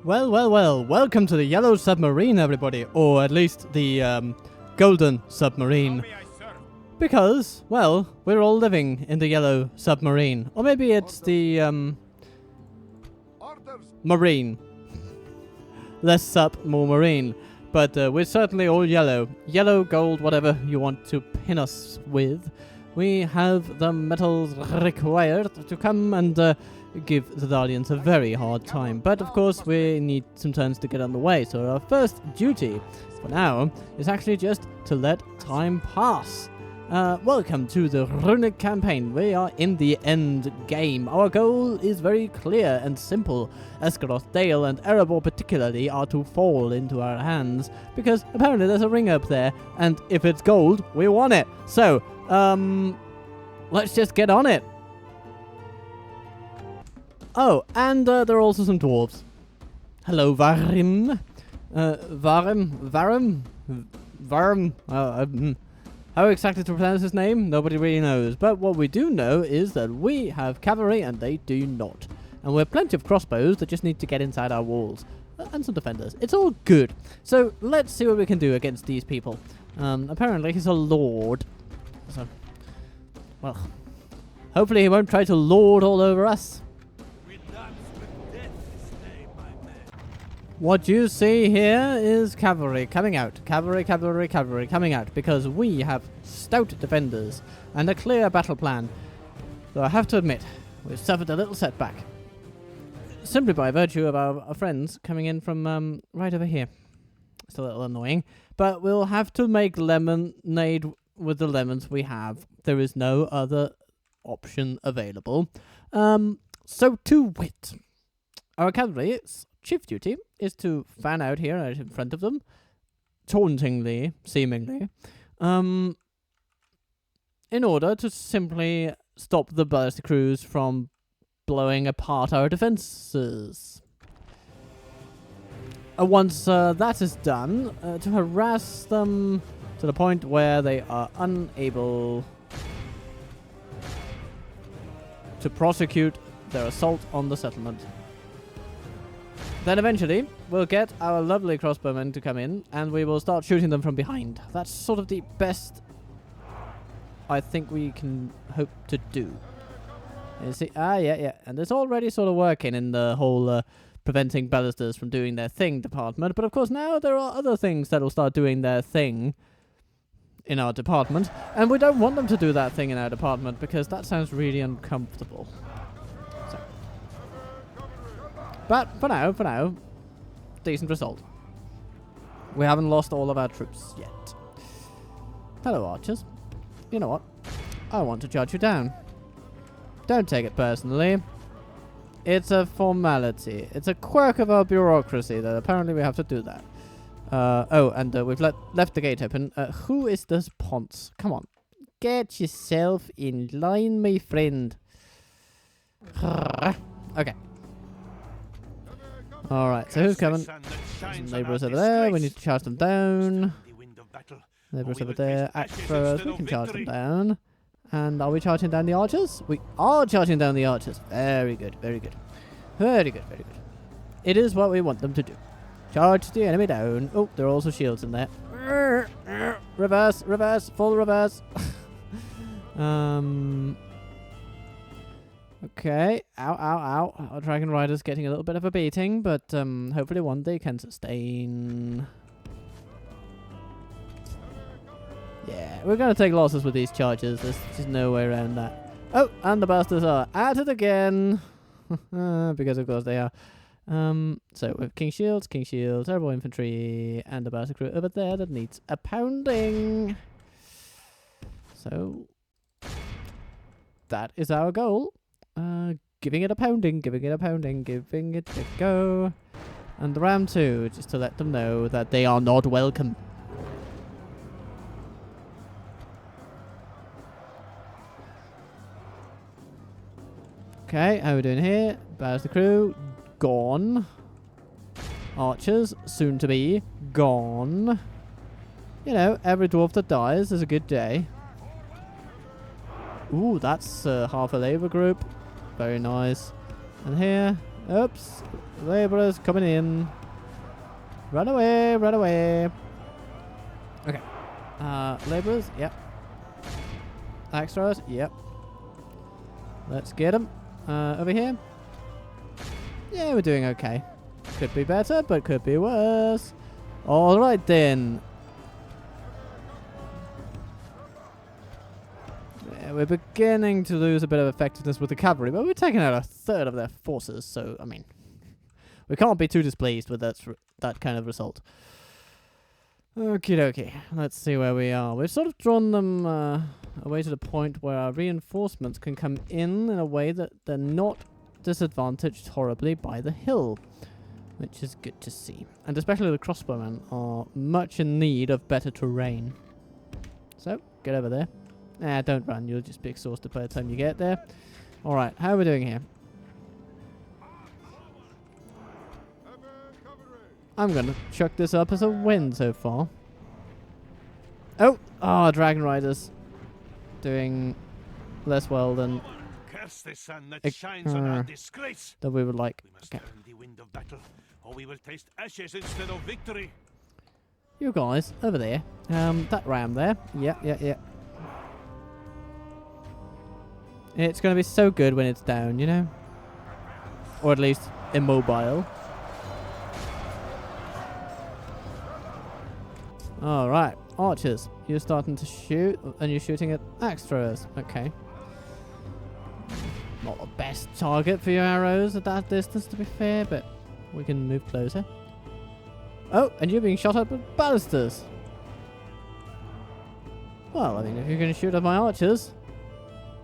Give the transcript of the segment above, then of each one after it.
Well, well, well, welcome to the Yellow Submarine, everybody. Or at least the, Golden Submarine. Because, well, we're all living in the Yellow Submarine. Or maybe it's the, Marine. Less sub, more marine. But we're certainly all yellow. Yellow, gold, whatever you want to pin us with. We have the metals required to come and give the Guardians a very hard time. But of course we need some turns to get on the way. So our first duty for now is actually just to let time pass. Welcome to the Rhûn campaign. We are in the end game. Our goal is very clear and simple. Esgaroth, Dale and Erebor particularly are to fall into our hands because apparently there's a ring up there, and if it's gold, we want it. So, let's just get on it. Oh, and there are also some dwarves. Hello, Varrim. Varrim. How exactly to pronounce his name? Nobody really knows. But what we do know is that we have cavalry and they do not. And we have plenty of crossbows that just need to get inside our walls. And some defenders. It's all good. So let's see what we can do against these people. Apparently he's a lord. So, well, hopefully he won't try to lord all over us. What you see here is cavalry coming out. Cavalry coming out. Because we have stout defenders and a clear battle plan. Though I have to admit, we've suffered a little setback. Simply by virtue of our friends coming in from right over here. It's a little annoying. But we'll have to make lemonade with the lemons we have. There is no other option available. So to wit, our cavalry's chief duty is to fan out here right in front of them, tauntingly, seemingly, in order to simply stop the ballistic crews from blowing apart our defenses. Once that is done, to harass them to the point where they are unable to prosecute their assault on the settlement. Then eventually, we'll get our lovely crossbowmen to come in, and we will start shooting them from behind. That's sort of the best I think we can hope to do. You see? Yeah. And it's already sort of working in the whole preventing ballisters from doing their thing department. But of course, now there are other things that will start doing their thing in our department. And we don't want them to do that thing in our department, because that sounds really uncomfortable. But for now, decent result. We haven't lost all of our troops yet. Hello, archers. You know what? I want to judge you down. Don't take it personally. It's a formality. It's a quirk of our bureaucracy that apparently we have to do that. We've left the gate open. Who is this Ponce? Come on. Get yourself in line, my friend. Okay. Alright, so who's coming? Some labourers over there, we need to charge them down. Labourers over there, axe throwers, we can charge them down. And are we charging down the archers? We are charging down the archers. Very good. It is what we want them to do. Charge the enemy down. Oh, there are also shields in there. Reverse, full reverse. Okay, ow. Our dragon rider's getting a little bit of a beating, but hopefully one day can sustain. Yeah, we're going to take losses with these charges. There's just no way around that. Oh, and the bastards are at it again. Because of course they are. So we have King Shields, Terrible Infantry, and a bastard crew over there that needs a pounding. So that is our goal. Giving it a pounding, giving it a go. And the round 2, just to let them know that they are not welcome. Okay, how are we doing here? There's the crew. Gone. Archers, soon to be, gone. You know, every dwarf that dies is a good day. Ooh, that's half a labour group. Very nice. And here, Oops. Laborers coming in. Run away, run away. Okay. Laborers, yep. Axe throwers, yep. Let's get them. Over here. Yeah, we're doing okay. Could be better, but could be worse. Alright then. Yeah, we're beginning to lose a bit of effectiveness with the cavalry, but we're taking out a third of their forces, so, I mean, we can't be too displeased with that kind of result. Okie dokie. Let's see where we are. We've sort of drawn them away to the point where our reinforcements can come in a way that they're not disadvantaged horribly by the hill, which is good to see. And especially the crossbowmen are much in need of better terrain. So, get over there. Don't run. You'll just be exhausted by the time you get there. Alright, how are we doing here? I'm going to chuck this up as a win so far. Oh! Dragon Riders. Doing less well than The sun that shines on our disgrace. that we would like. We must turn the wind of battle, or we will taste ashes instead of victory. You guys, over there. That ram there. Yeah. It's going to be so good when it's down, you know? Or at least immobile. Alright, archers. You're starting to shoot, and you're shooting at axe throwers. Okay. Not the best target for your arrows at that distance, to be fair, but we can move closer. Oh, and you're being shot at with ballistas. Well, I mean, if you're going to shoot at my archers,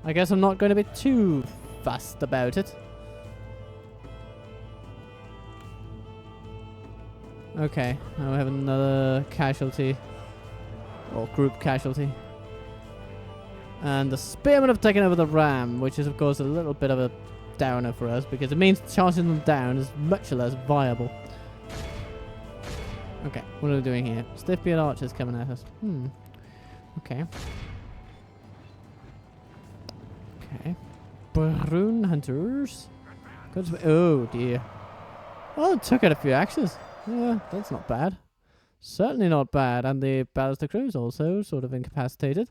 I guess I'm not going to be too fussed about it. Okay, now we have another casualty. Or group casualty. And the spearmen have taken over the ram, which is of course a little bit of a downer for us, because it means charging them down is much less viable. Okay, what are we doing here? Stiff-beard archers coming at us. Okay. Okay. Rhûn hunters. Oh dear. Oh, it took out a few axes. Yeah, that's not bad. Certainly not bad. And the ballista crews also sort of incapacitated.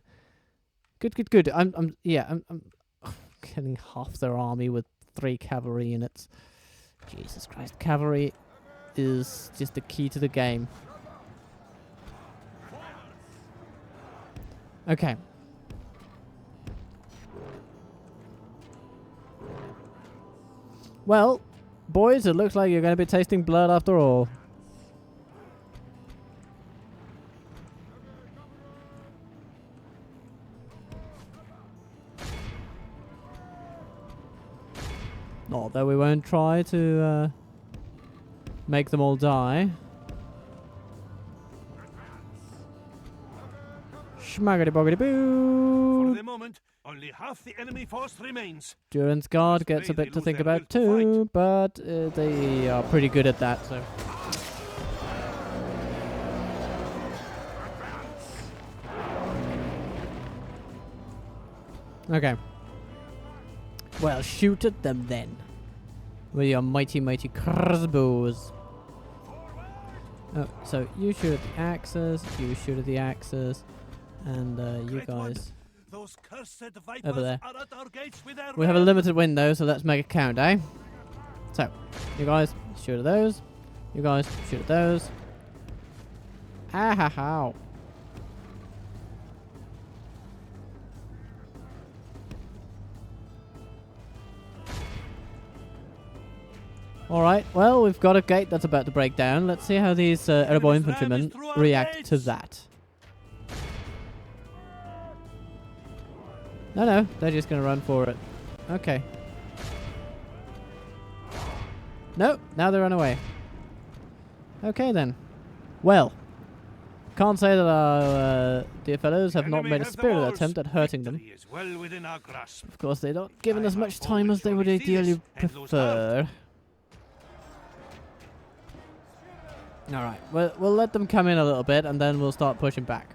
Good. I'm killing half their army with 3 cavalry units. Jesus Christ. Cavalry is just the key to the game. Okay. Well, boys, it looks like you're going to be tasting blood after all. Not that we won't try to make them all die. Schmaggity boggity boo! For the moment, only half the enemy force remains. Durance Guard gets a bit to think about too, but they are pretty good at that, so. Okay. Well, shoot at them then. With your mighty crossbows. Oh, so you shoot at the axes, you shoot at the axes, and you guys Those cursed over there. are at our gates with their We have a limited window, so let's make it count, eh? So, you guys shoot at those. You guys shoot at those. Ah ha ha. Alright, well, we've got a gate that's about to break down. Let's see how these airborne infantrymen react to that. No, they're just going to run for it. Okay. No, now they run away. Okay then. Well, can't say that our dear fellows have not made a spirited attempt at hurting them. Of course, they're not given as much time as they would ideally prefer. Alright, we'll let them come in a little bit and then we'll start pushing back.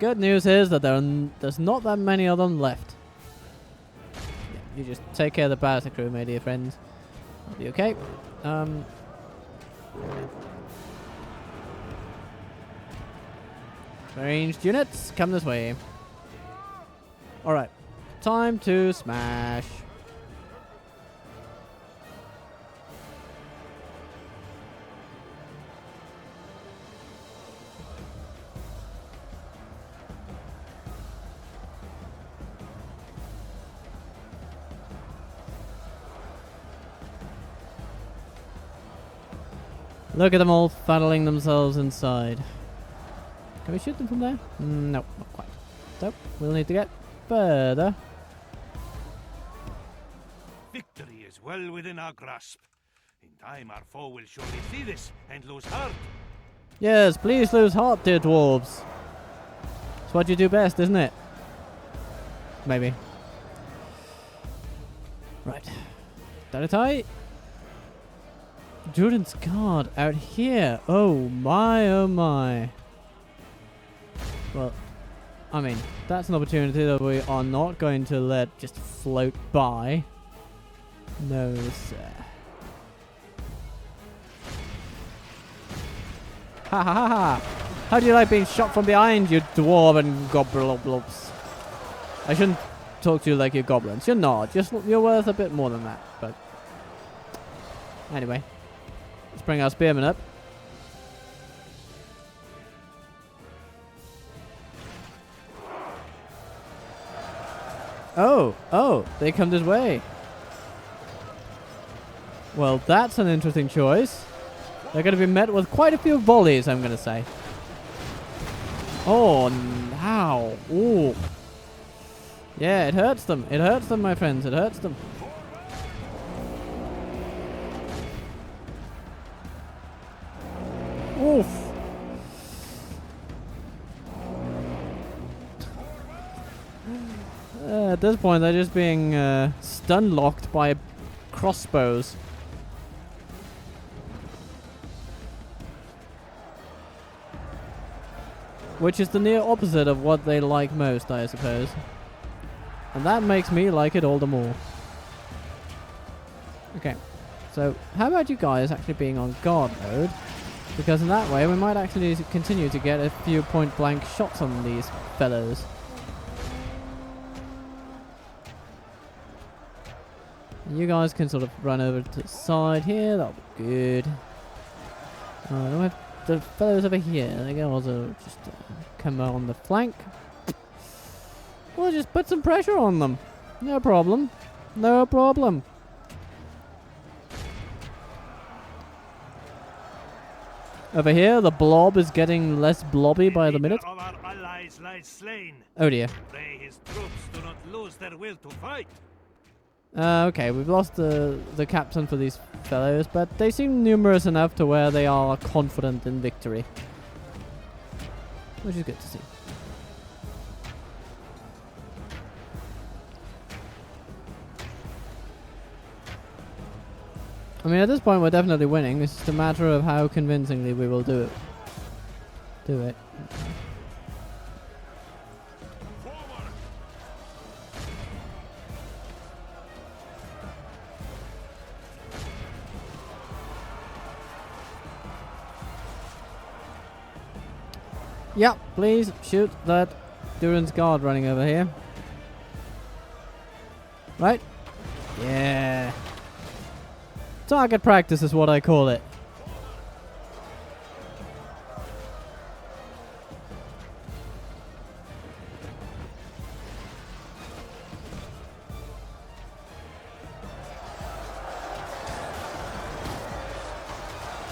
good news is that there's not that many of them left. Yeah, you just take care of the barrister crew, my dear friends. I'll be okay. Ranged units, come this way. Alright, time to smash. Look at them all funneling themselves inside. Can we shoot them from there? No, not quite. So, we'll need to get further. Victory is well within our grasp. In time, our foe will surely see this and lose heart. Yes, please lose heart, dear dwarves. It's what you do best, isn't it? Maybe. Right. Dadatai. Jordan's guard out here. Oh my, oh my. Well, I mean, that's an opportunity that we are not going to let just float by. No, sir. Ha ha ha ha! How do you like being shot from behind, you dwarven goblins? I shouldn't talk to you like you're goblins. You're not. You're worth a bit more than that. But anyway, let's bring our spearmen up. Oh, they come this way. Well, that's an interesting choice. They're going to be met with quite a few volleys, I'm going to say. Oh, now. Ooh. Yeah, it hurts them. It hurts them, my friends. It hurts them. Oof. At this point, they're just being stun locked by crossbows. Which is the near opposite of what they like most, I suppose. And that makes me like it all the more. Okay, so how about you guys actually being on guard mode? Because in that way, we might actually continue to get a few point-blank shots on these fellows. You guys can sort of run over to the side here. That'll be good. Then we have the fellows over here. They can also just come on the flank. We'll just put some pressure on them. No problem. No problem. Over here, the blob is getting less blobby by the minute. Of our allies lies slain. Oh dear. Pray his troops do not lose their will to fight. Okay, we've lost the captain for these fellows, but they seem numerous enough to where they are confident in victory. Which is good to see. I mean, at this point, we're definitely winning. It's just a matter of how convincingly we will do it. Yep, please shoot that Duran's guard running over here. Right? Yeah. Target practice is what I call it.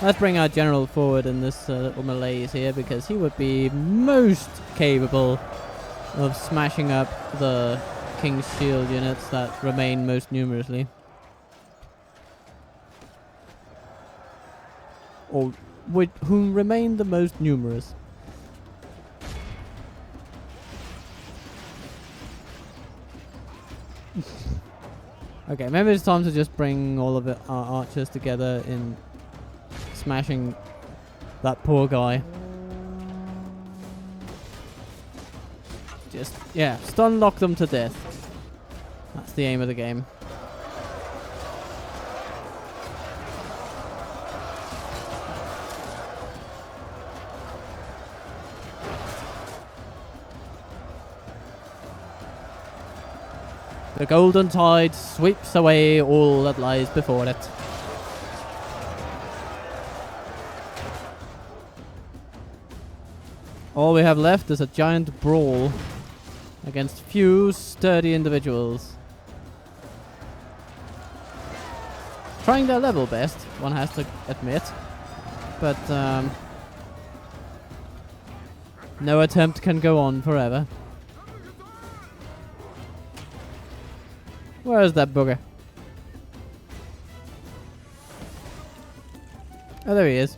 Let's bring our general forward in this little malaise here, because he would be most capable of smashing up the King's Shield units that remain most numerously. Or whom remain the most numerous. Okay, maybe it's time to just bring all of our archers together in smashing that poor guy. Just, yeah, stun lock them to death. That's the aim of the game. The golden tide sweeps away all that lies before it. All we have left is a giant brawl against few sturdy individuals. Trying their level best, one has to admit. But no attempt can go on forever. Where is that booger? Oh, there he is.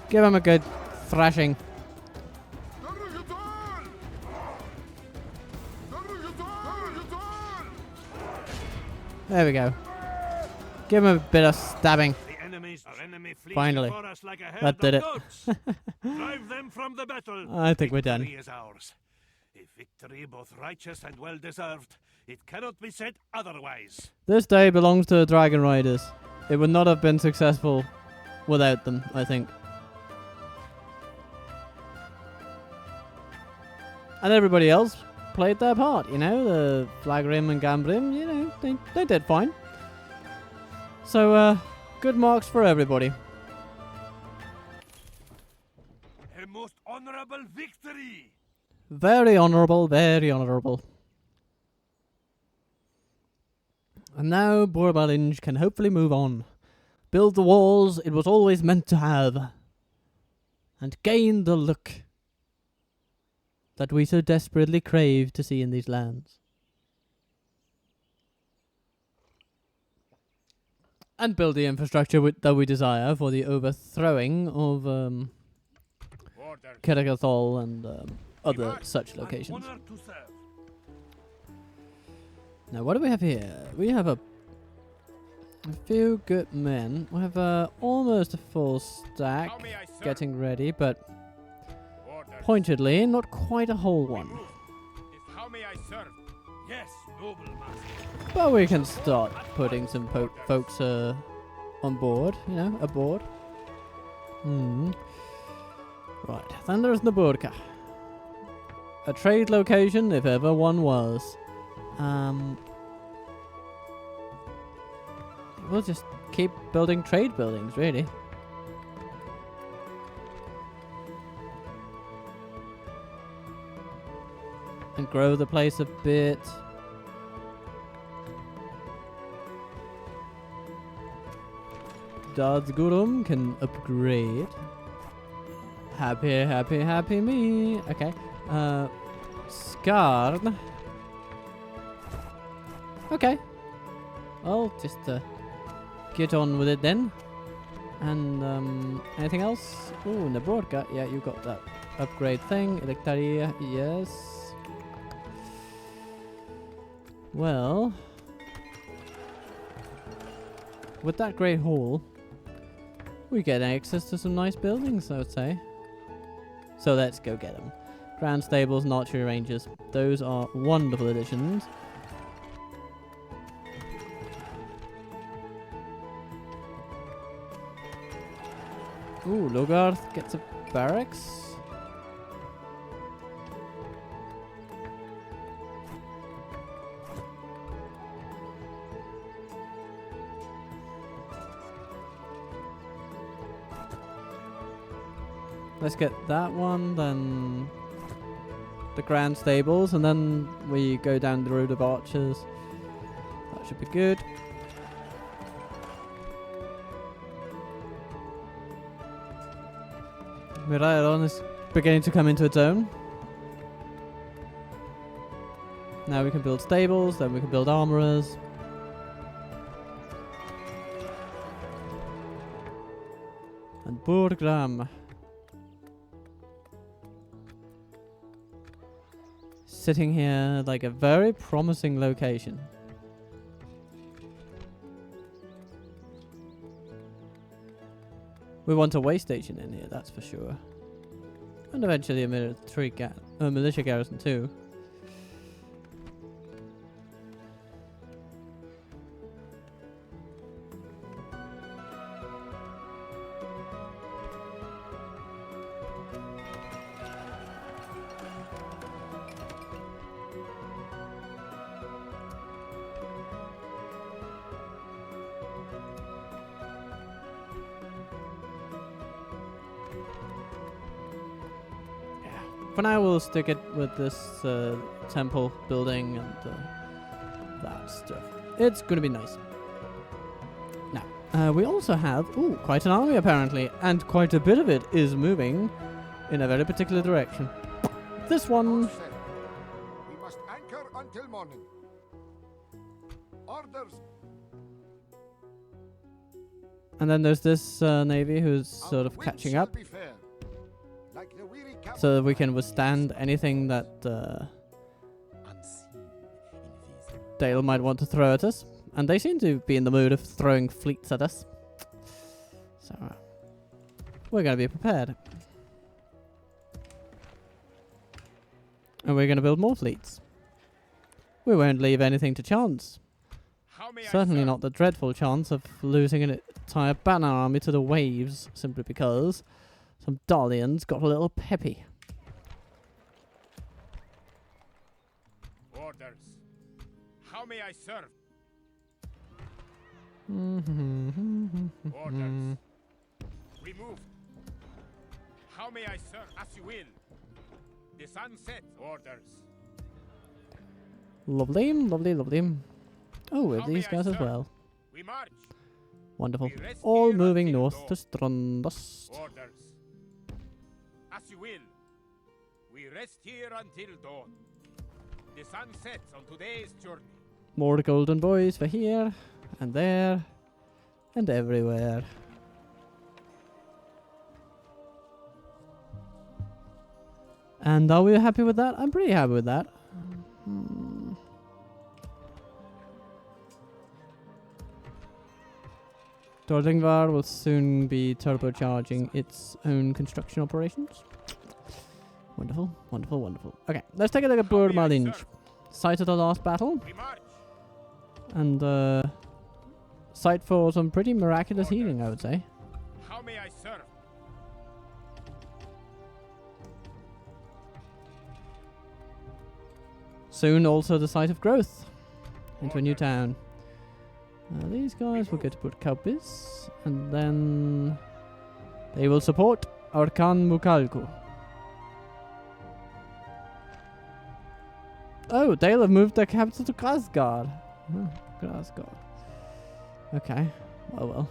Give him a good thrashing. There we go. Give him a bit of stabbing. Finally. Like that did it. Drive them from the battle. I think we're done. Victory is ours. A victory both righteous and well deserved. It cannot be said otherwise. This day belongs to the Dragon Riders. It would not have been successful without them, I think. And everybody else played their part, you know, the Varrim and Gambrim, you know, they did fine. So, good marks for everybody. A most honorable victory! Very honourable, very honourable. And now Balin can hopefully move on. Build the walls it was always meant to have. And gain the look that we so desperately crave to see in these lands. And build the infrastructure that we desire for the overthrowing of Keragathol and other such locations. Now what do we have here? We have a few good men. We have almost a full stack getting ready, but pointedly, not quite a whole one. How may I serve? Yes, noble master. But we can start putting some folks on board, you know, aboard. Right, Thunder's Naburka. A trade location, if ever one was. We'll just keep building trade buildings, really. And grow the place a bit. Dadsgurum can upgrade. Happy, happy, happy me. Okay. Skarn. Okay. Well, just get on with it then. And anything else? Ooh, Naborka. Yeah, you got that upgrade thing. Electaria, yes. Well, with that great hall, we get access to some nice buildings, I would say. So let's go get them. Grand Stables and Archery Ranges. Those are wonderful additions. Ooh, Logarth gets a barracks. Let's get that one, then the Grand Stables, and then we go down the road of archers. That should be good. Miraidon is beginning to come into its own. Now we can build stables, then we can build armorers. And Burgram. sitting here like a very promising location. We want a way station in here, that's for sure. And eventually a militia garrison too. For now, we'll stick it with this temple building and that stuff. It's going to be nice. Now, we also have quite an army apparently, and quite a bit of it is moving in a very particular direction. This one. We must anchor until morning. Orders. And then there's this navy who's sort of catching up, so that we can withstand anything that Dale might want to throw at us. And they seem to be in the mood of throwing fleets at us. So we're going to be prepared. And we're going to build more fleets. We won't leave anything to chance. Certainly not the dreadful chance of losing an entire banner army to the waves simply because some Dalians got a little peppy. Orders. How may I serve? Orders. Remove. How may I serve? As you will. The sun sets. Orders. Lovely, lovely, lovely. Oh, we have these guys as well. We march. Wonderful. All moving north to Strandust. Orders. As you will. We rest here until dawn. The sun sets on today's journey. More golden boys for here, and there, and everywhere. And are we happy with that? I'm pretty happy with that. Dordingvar will soon be turbocharging its own construction operations. Wonderful, wonderful, wonderful. Okay, let's take a look at Burmalinj. Site of the last battle. And site for some pretty miraculous healing, I would say. How may I serve? Soon also the site of growth into a new town. These guys will get to put Kaupis, and then they will support Arkan Mukalku. Oh, they'll have moved their capital to Grasgard. Oh, Grasgard. Okay. Well, well.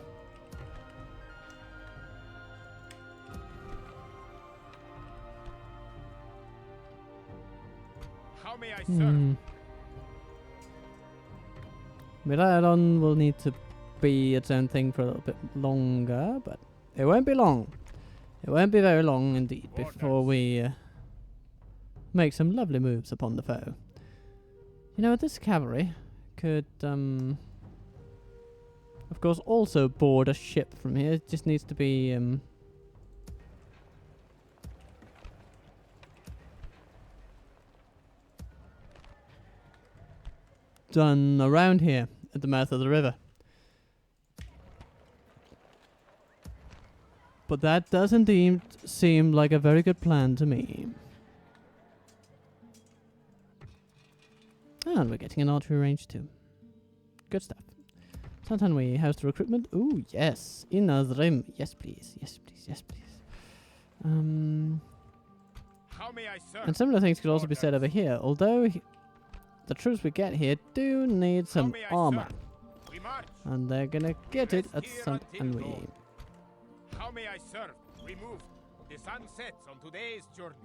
How may I serve? Miraidon will need to be its own thing for a little bit longer, but it won't be long. It won't be very long indeed before we make some lovely moves upon the foe. You know, this cavalry could, of course, also board a ship from here. It just needs to be, done around here at the mouth of the river. But that does indeed seem like a very good plan to me. And we're getting an archery range too. Good stuff. Sometime we house the recruitment. Ooh, yes. In Varrim. Yes, please. Yes, please. Yes, please. How may I serve? And similar things could also be said over here. Although the troops we get here do need some armor. And they're gonna get it at St. Anwi. How may I serve? Remove. The sun sets on today's journey.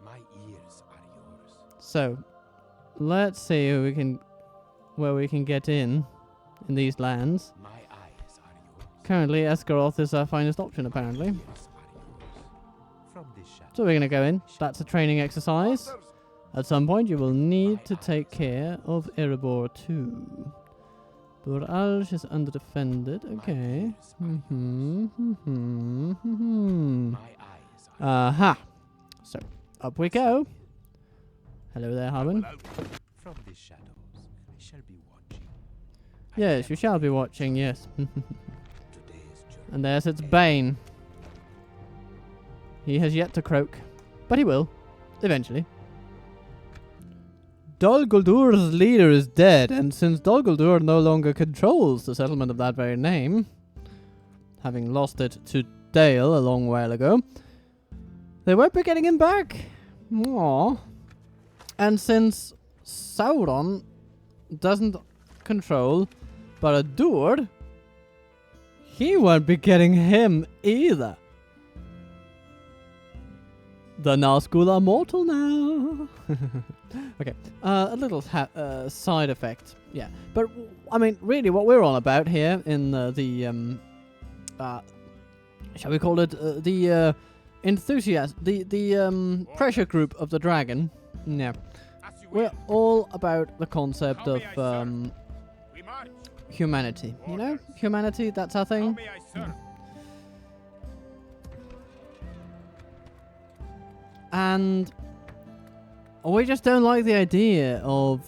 My ears are yours. So, let's see who we can, where we can get in these lands. My eyes are yours. currently Esgaroth is our finest option, apparently. From this shadow. So we're going to go in. That's a training exercise. At some point, you will need to take care of Erebor too. Buralj is under-defended. Okay. Aha. So, up we go. Hello there, Harwin. From these shadows, I shall be watching. Yes, you shall be watching, yes. Today's journey. And there sits Bane. He has yet to croak, but he will, eventually. Dol Guldur's leader is dead, and since Dol Guldur no longer controls the settlement of that very name, having lost it to Dale a long while ago, they won't be getting him back. Aww. And since Sauron doesn't control Barad-dûr, he won't be getting him either. The Nazgûl are mortal now. Okay, a little side effect, yeah. But I mean, really, what we're all about here in shall we call it the enthusiast, the pressure group of the dragon? Yeah, we're all about the concept of humanity. You know, humanity. That's our thing. And we just don't like the idea of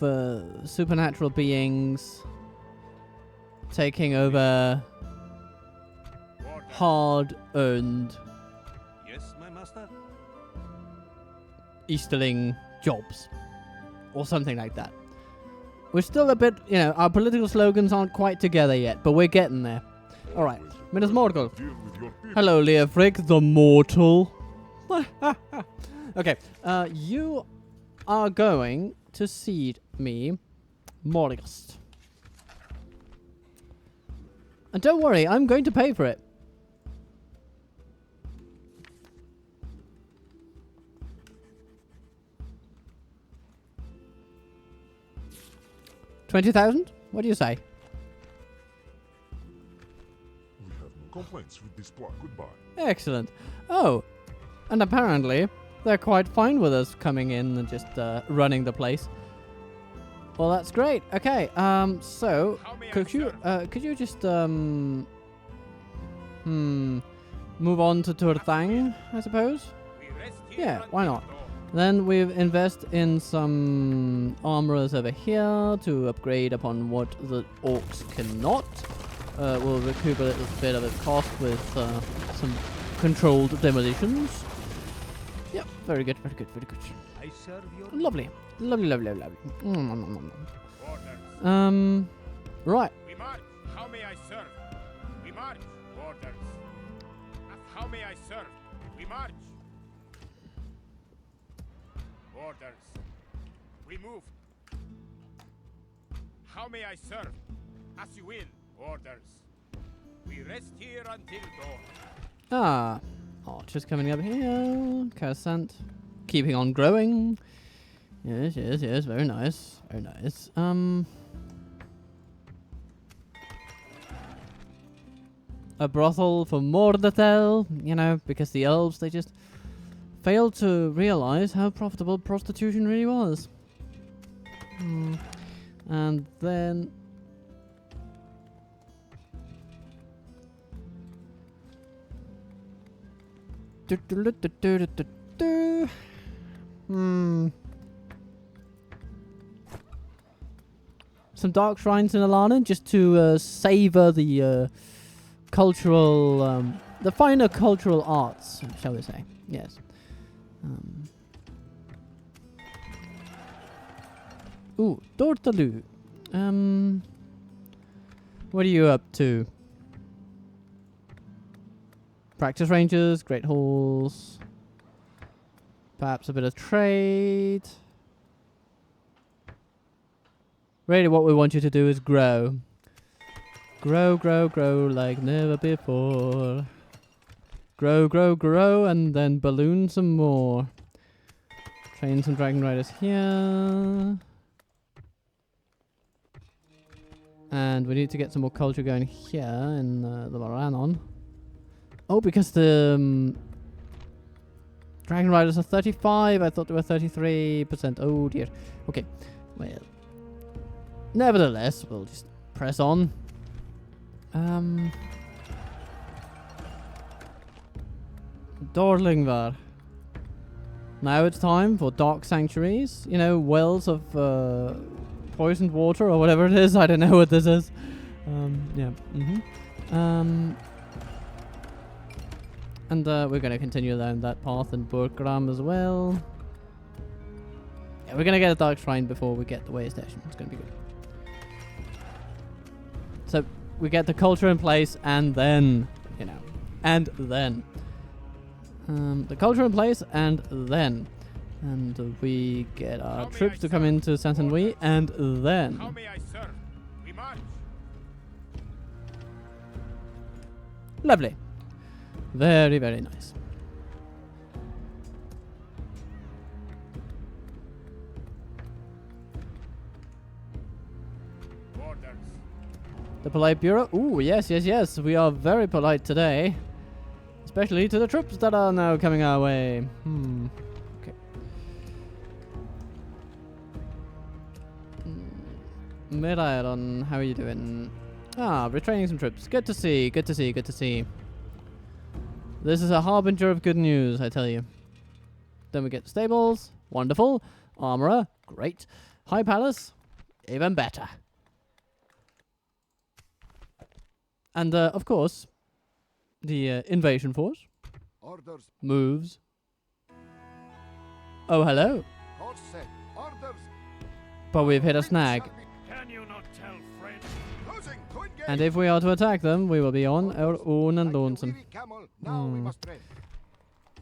supernatural beings taking over hard-earned Yes, my master. Easterling jobs or something like that. We're still a bit, you know, our political slogans aren't quite together yet, but we're getting there. All right, Minas Morgul. Hello, Leofric, the mortal. Okay, you are going to cede me Morgast. And don't worry, I'm going to pay for it. $20,000? What do you say? We have no complaints with this plot. Goodbye. Excellent. Oh, and apparently they're quite fine with us coming in and just running the place. Well, that's great. Okay. So could you just move on to Turthang, I suppose? Yeah, why not? Then we invest in some armorers over here to upgrade upon what the orcs cannot. We'll recoup a little bit of its cost with some controlled demolitions. Yep, very good, very good, very good. I serve your Lovely, lovely, lovely, lovely. orders. Right. We march. How may I serve? We march. Orders. How may I serve? We march. Orders. We move. How may I serve? As you will. Orders. We rest here until dawn. Archers coming up here. Carsant. Keeping on growing. Yes, yes, yes. Very nice. Very nice. A brothel for Mordatel. You know, because the elves, they just failed to realize how profitable prostitution really was. And then... Some dark shrines in Alana just to savor the cultural, the finer cultural arts, shall we say? Yes. Ooh, Dortalu. What are you up to? Practice ranges, great halls. Perhaps a bit of trade. Really what we want you to do is grow. Grow, grow, grow like never before. Grow, grow, grow, and then balloon some more. Train some dragon riders here. And we need to get some more culture going here in the Moranon. Oh, because the Dragon Riders are 35. I thought they were 33%. Oh dear. Okay. Well. Nevertheless, we'll just press on. Dorlingvar. Now it's time for dark sanctuaries. You know, wells of poisoned water or whatever it is. I don't know what this is. Yeah. And we're going to continue down that path in Burgram as well. Yeah, we're going to get a dark shrine before we get the way station. It's going to be good. So we get the culture in place, and then, you know, and then. The culture in place, and then. And we get our troops to come into Saint-Louis, and then. How may I serve? We march. Lovely. Very, very nice. Orders. The polite bureau. Ooh, yes, yes, yes. We are very polite today. Especially to the troops that are now coming our way. Okay. Miraidon, how are you doing? Ah, retraining some troops. Good to see, good to see, good to see. This is a harbinger of good news, I tell you. Then we get stables. Wonderful. Armorer. Great. High palace. Even better. And, of course, the invasion force. Orders. Moves. Oh, hello. Course set. Orders. But we've hit a snag. Can you not tell, friend? Closing to engage. And if we are to attack them, we will be on our own and lonesome. Like a weary camel, now we must tread.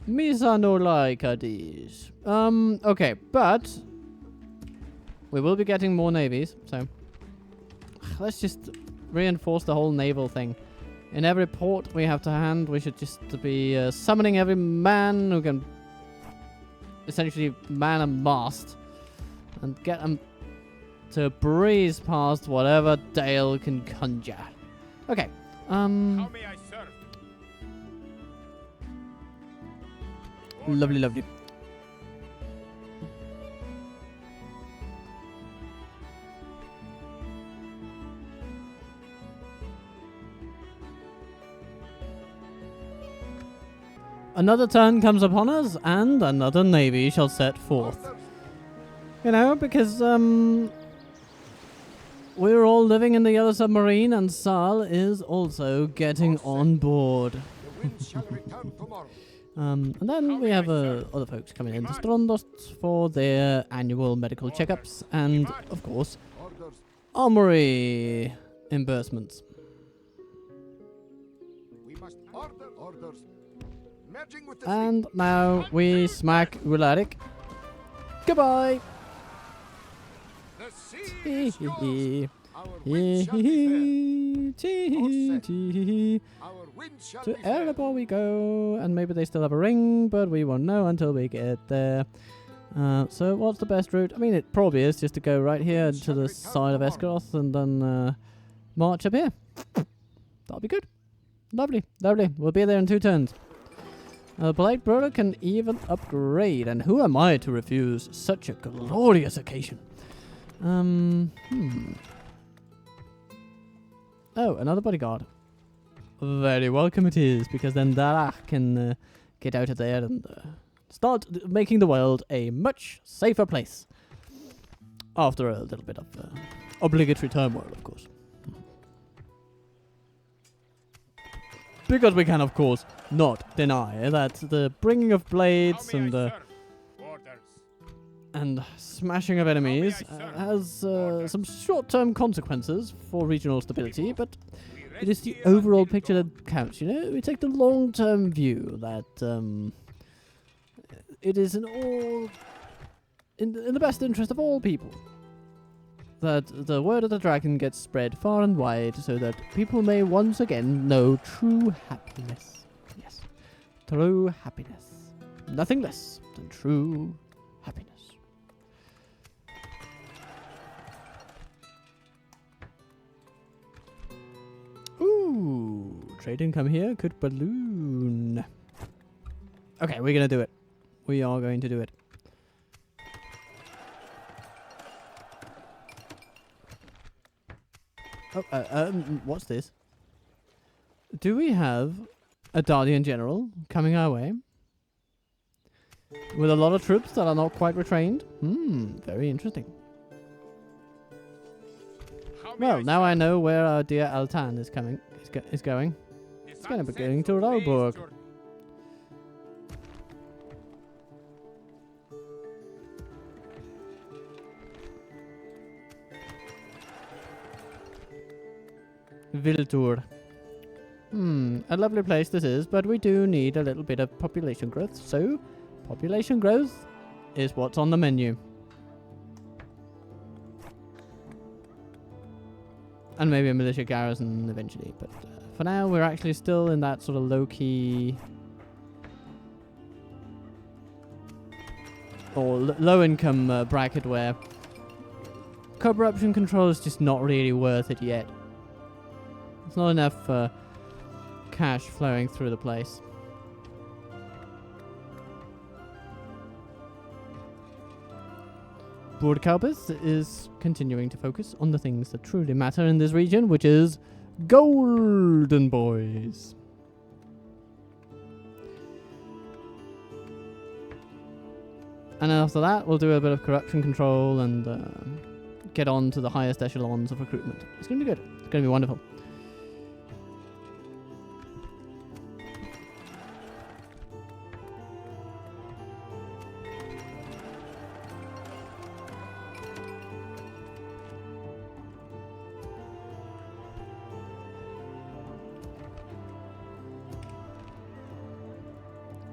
Misa no like these. Okay, but we will be getting more navies, so let's just reinforce the whole naval thing. In every port we have to hand, we should just be summoning every man who can essentially man a mast and get them to breeze past whatever Dale can conjure. Okay. How may I serve? Lovely, lovely. Another turn comes upon us, and another navy shall set forth. You know, because, we're all living in the yellow submarine, and Sal is also getting on board. The wind shall return tomorrow. And then we have other folks coming into Strondost for their annual medical checkups, and, of course, Orders. armory reimbursements. We must orders. Merging with the And now we smack Ularik. Goodbye! The sea is yours. Hee Our wind shall be fair. hee. Our wind shall be To fair. Erebor we go, and maybe they still have a ring, but we won't know until we get there. So what's the best route? I mean, it probably is just to go right here to the side of Esgaroth and then march up here. That'll be good. Lovely, lovely. We'll be there in 2 turns. Blade Brother can even upgrade, and who am I to refuse such a glorious occasion? Oh, another bodyguard. Very welcome it is, because then Dara can get out of there and start making the world a much safer place. After a little bit of obligatory turmoil, of course. Because we can, of course, not deny that the bringing of blades How may I and serve? Orders. and smashing of enemies has some short-term consequences for regional stability, but We it is rest the here overall until picture dawn. that counts. You know, we take the long-term view that it is in the best interest of all people that the word of the dragon gets spread far and wide, so that people may once again know true happiness. Yes, true happiness. Nothing less than true happiness. Ooh, trade income here could balloon. Okay, we're gonna do it. We are going to do it. Oh, what's this? Do we have a Guardian General coming our way? With a lot of troops that are not quite retrained? Very interesting. Well, now I know where our dear Altan is coming. Is going. It's going to be going to Rauburg. Viltur. A lovely place this is, but we do need a little bit of population growth. So, population growth is what's on the menu. And maybe a militia garrison eventually, but for now we're actually still in that sort of low-key or low-income bracket where corruption control is just not really worth it yet. There's not enough cash flowing through the place. Broadcalpus is continuing to focus on the things that truly matter in this region, which is golden boys. And after that, we'll do a bit of corruption control and get on to the highest echelons of recruitment. It's going to be good. It's going to be wonderful.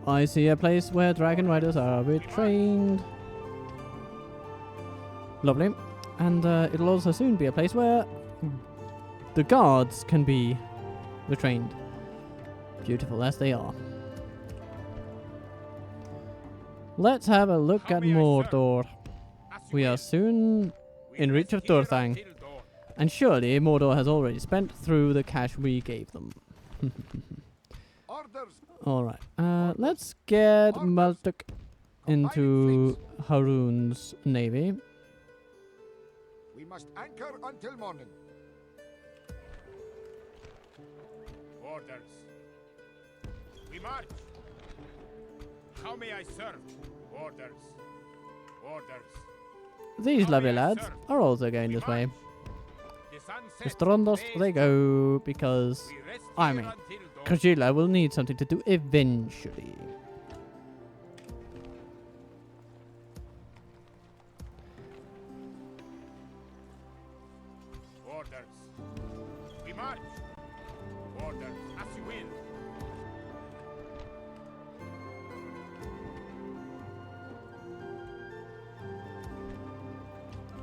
I see a place where dragon riders are retrained. Lovely. And it'll also soon be a place where the guards can be retrained. Beautiful as they are. Let's have a look at Mordor. We are soon in reach of Durthang. And surely Mordor has already spent through the cash we gave them. Alright, let's get Maltuk into Harun's navy. We must anchor until morning. Orders. We march. How may I serve? Orders. Orders. These lovely lads are also going this way. To Strondos they go, because, I mean, Krajila will need something to do eventually. Orders. We march. Orders. As you will.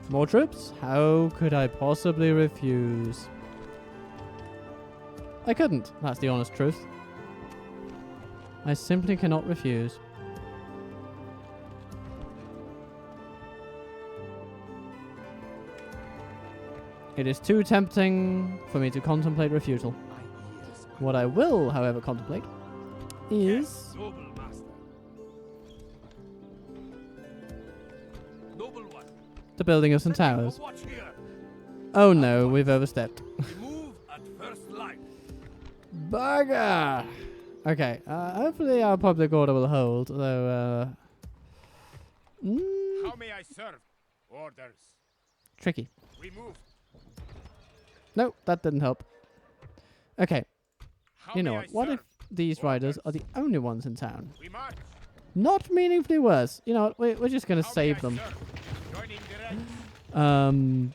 More troops? How could I possibly refuse? I couldn't, that's the honest truth. I simply cannot refuse. It is too tempting for me to contemplate refusal. What I will, however, contemplate is... Noble master. Noble one. the building of some towers. Watch here. Oh no, we've overstepped. Move at first light. Bugger! Okay, hopefully our public order will hold, though, How may I serve? Orders. tricky. We move. No, that didn't help. Okay, How you know may what? I What serve? if these riders are the only ones in town? We march. Not meaningfully worse. You know what? We're just gonna How may save I them. serve? Joining the ranks.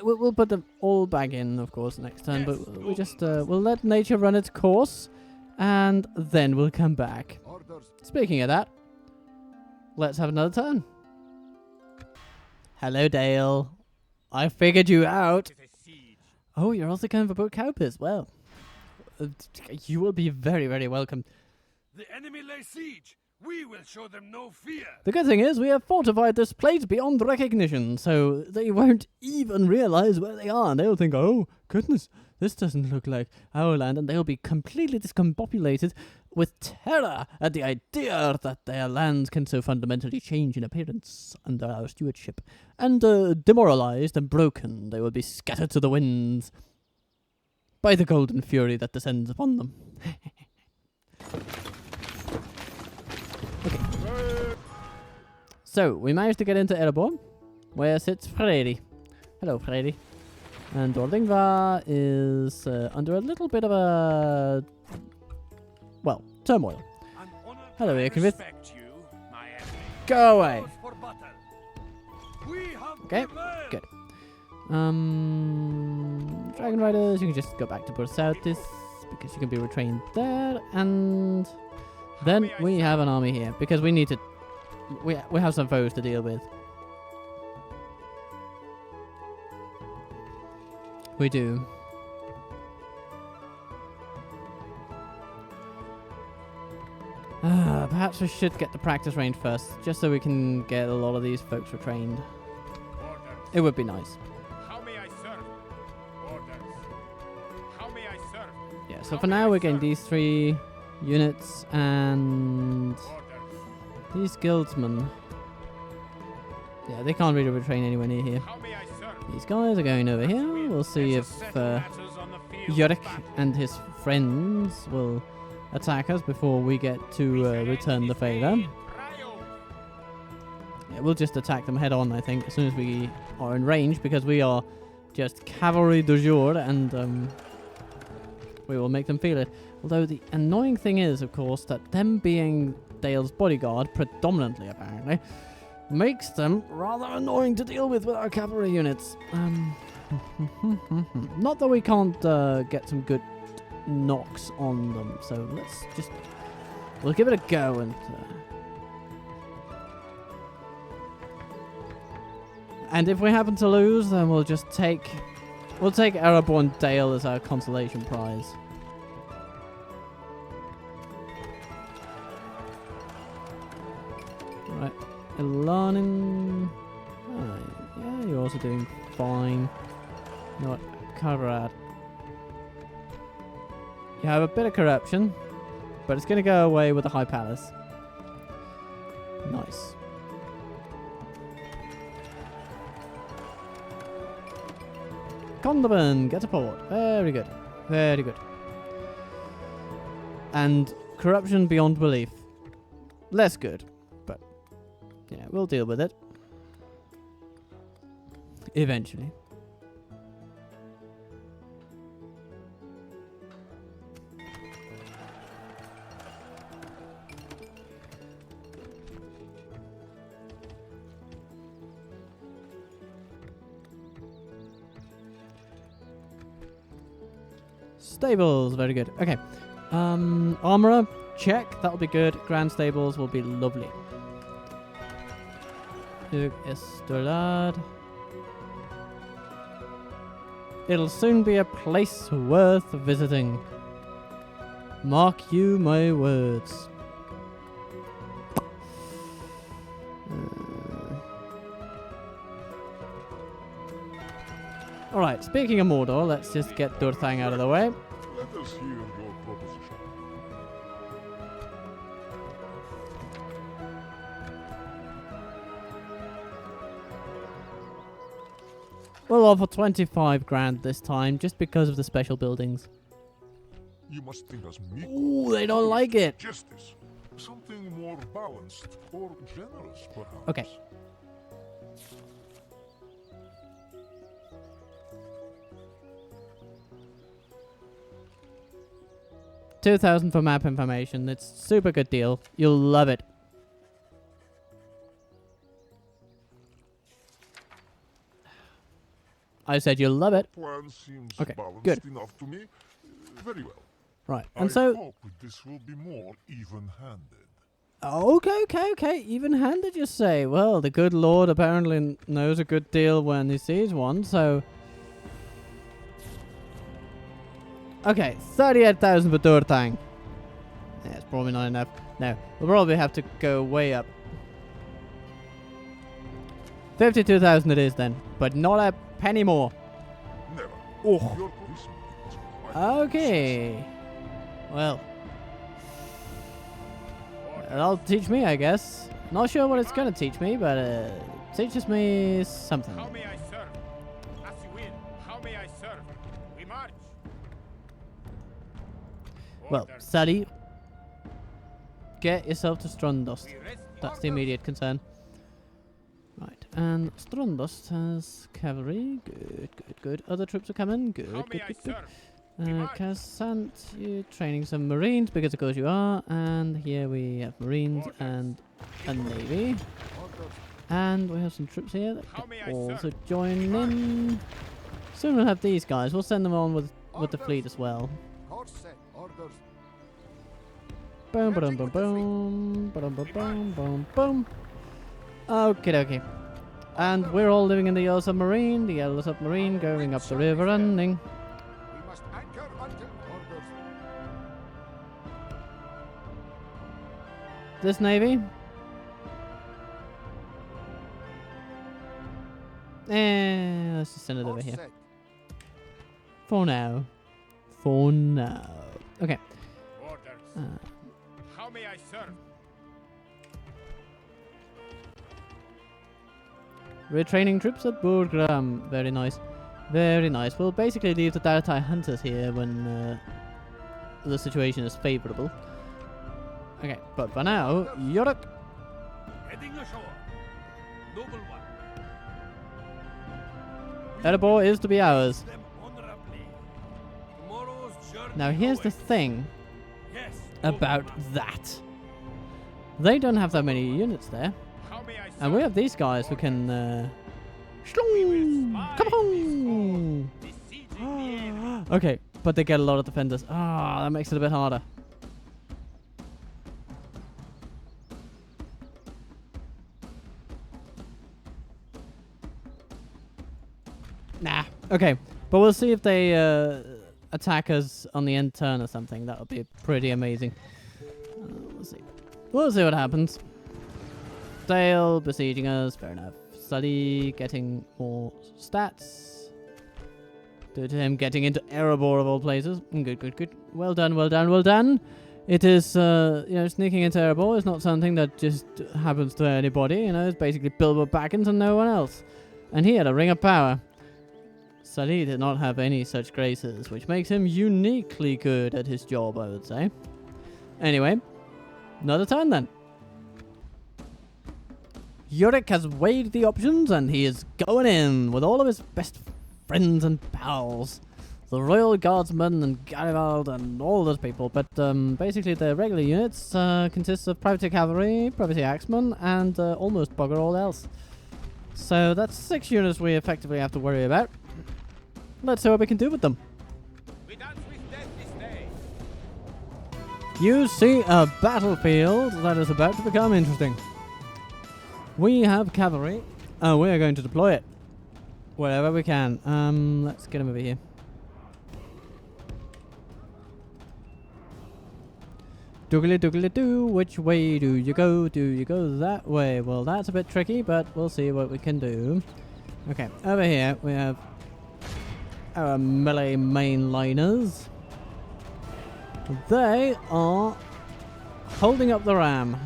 We'll put them all back in, of course, next turn. But we just we'll let nature run its course, and then we'll come back. Orders. Speaking of that, let's have another turn. Hello, Dale. I figured you out. It is a siege. Oh, you're also going for Book Cowpers. Well, you will be very, very welcome. The enemy lay siege. We will show them no fear. The good thing is we have fortified this place beyond recognition, so they won't even realize where they are. They'll think, oh, goodness, this doesn't look like our land, and they'll be completely discombobulated with terror at the idea that their lands can so fundamentally change in appearance under our stewardship. And demoralized and broken, they will be scattered to the winds by the golden fury that descends upon them. Okay. So, we managed to get into Erebor, where sits Freddy. Hello, Freddy. And Ordingvar is under a little bit of a... well, turmoil. Hello, Ekenvith. Go away! Okay, good. Dragon Riders, you can just go back to Bursautis, because you can be retrained there, and then we have an army here, because we need to... we have some foes to deal with. We do. Perhaps we should get the practice range first, just so we can get a lot of these folks retrained. It would be nice. How may I serve? Orders. How may I serve? Yeah, so for now we're getting these 3 units and these guildsmen. Yeah, they can't really retrain anywhere near here. How may I serve? These guys are going over here. We'll see if Yorick and his friends will attack us before we get to return the favor. Yeah, we'll just attack them head on, I think, as soon as we are in range, because we are just cavalry du jour, and we will make them feel it. Although the annoying thing is, of course, that them being Dale's bodyguard, predominantly apparently, makes them rather annoying to deal with our cavalry units. Not that we can't get some good knocks on them, so we'll give it a go. And if we happen to lose, then we'll take Erebor and Dale as our consolation prize. Right. Ilanin. Yeah, you're also doing fine. You know what? Karad. You have a bit of corruption, but it's going to go away with the High Palace. Nice. Condorman, get a port. Very good. Very good. And corruption beyond belief. Less good. Yeah, we'll deal with it. Eventually. Stables, very good. Okay. Armorer, check. That'll be good. Grand Stables will be lovely. Estolad. It'll soon be a place worth visiting. Mark you my words. Alright, speaking of Mordor, let's just get Durthang out of the way. Let us hear your proposition. We'll offer 25 grand this time, just because of the special buildings. You must think us meek. Ooh, they don't like it. Justice. Something more balanced or generous, perhaps. Okay. $2,000 for map information. It's a super good deal. You'll love it. I said you'll love it. Plan seems Okay, balanced good. enough to me. Very well. Right, I and so... hope this will be more even-handed. Okay. Even-handed, you say? Well, the good Lord apparently knows a good deal when he sees one, so... Okay, 38,000 for Durthang. Yeah, it's probably not enough. No, we'll probably have to go way up. 52,000 it is then, but not a penny more. Never. Oh. Your policeman is Okay. Well. That'll teach me, I guess. Not sure what it's gonna teach me, but it teaches me something. How may I serve? As you will. How may I serve? We march. Well, Orders. Sally, get yourself to Strondust. We rest That's the immediate concern. Right, and Strondust has cavalry. Good, good, good. Other troops are coming. Good, How good, may I good, good. serve? We march. Cassant, you're training some Marines because of course you are. And here we have Marines and a Navy. And we have some troops here that How may I can also serve? join in. Soon we'll have these guys. We'll send them on with the fleet as well. Course set. Orders. Boom, boom, boom, boom, boom, boom, boom, boom, boom. Okay, okay. And we're all living in the yellow submarine. The yellow submarine going up the river running. We must anchor until orders. This navy. Let's just send it over Course here. set. For now. For now. Okay. Orders. How may I serve? We're training troops at Burgram. Very nice. Very nice. We'll basically leave the Daratai hunters here when the situation is favorable. Okay, but for now, York. Heading ashore. Noble one. Erebor is to be ours. Them honorably. Tomorrow's journey Now here's the awaits. thing Yes, about noble one. that. They don't have that many units there. How may I serve? And we have these guys who can We will spy come this on! foe, besieging the enemy. Okay, but they get a lot of defenders. Ah, that makes it a bit harder. Nah. Okay, but we'll see if they attack us on the end turn or something. That would be pretty amazing. We'll see. We'll see what happens. Dale besieging us. Fair enough. Sully getting more stats. Due to him getting into Erebor of all places. Good, good, good. Well done, well done, well done. It is, sneaking into Erebor is not something that just happens to anybody. You know, it's basically Bilbo Baggins and no one else. And he had a Ring of Power. Sully did not have any such graces, which makes him uniquely good at his job, I would say. Anyway, another turn then. Yorick has weighed the options and he is going in with all of his best friends and pals. The Royal Guardsmen and Garibald and all those people. But basically the regular units consist of Privateer Cavalry, Privateer Axemen and almost bugger all else. So that's 6 units we effectively have to worry about. Let's see what we can do with them. We dance with death this day. You see a battlefield that is about to become interesting. We have cavalry, and we are going to deploy it wherever we can. Let's get him over here. Doogly doogly doo, which way do you go? Do you go that way? Well, that's a bit tricky, but we'll see what we can do. Okay, over here we have our melee mainliners. They are holding up the ram.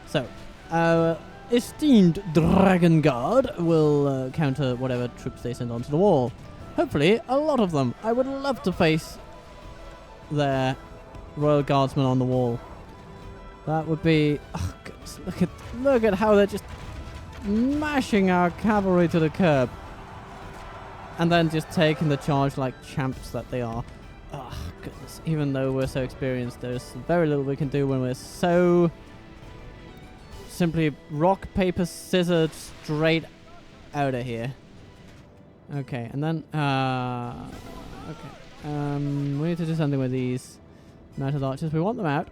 So, our esteemed Dragon Guard will counter whatever troops they send onto the wall. Hopefully, a lot of them. I would love to face their Royal Guardsmen on the wall. That would be... Oh, goodness, look at how they're just mashing our cavalry to the curb. And then just taking the charge like champs that they are. Oh, goodness. Even though we're so experienced, there's very little we can do when we're so... simply rock, paper, scissors straight out of here. Okay, and then... okay. We need to do something with these mounted archers. We want them out.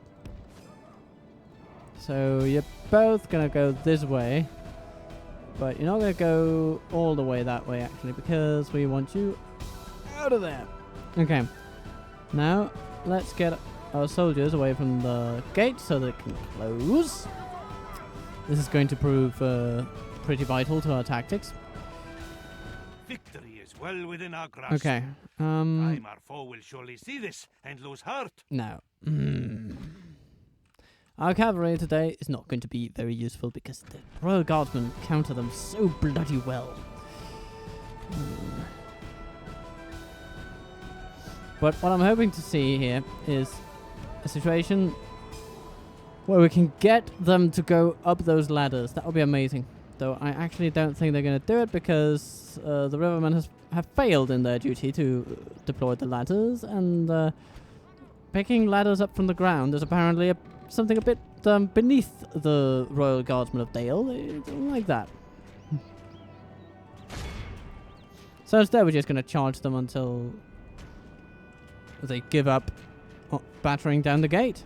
So you're both going to go this way. But you're not going to go all the way that way, actually, because we want you out of there. Okay. Now, let's get our soldiers away from the gate so that it can close. This is going to prove pretty vital to our tactics. Victory is well within our grasp. Okay. Time our foe will surely see this and lose heart. No. Our cavalry today is not going to be very useful because the Royal Guardsmen counter them so bloody well. But what I'm hoping to see here is a situation where we can get them to go up those ladders. That would be amazing. Though I actually don't think they're going to do it because the Rivermen have failed in their duty to deploy the ladders, and picking ladders up from the ground is apparently something a bit beneath the Royal Guardsmen of Dale. They don't like that. So instead we're just going to charge them until they give up battering down the gate.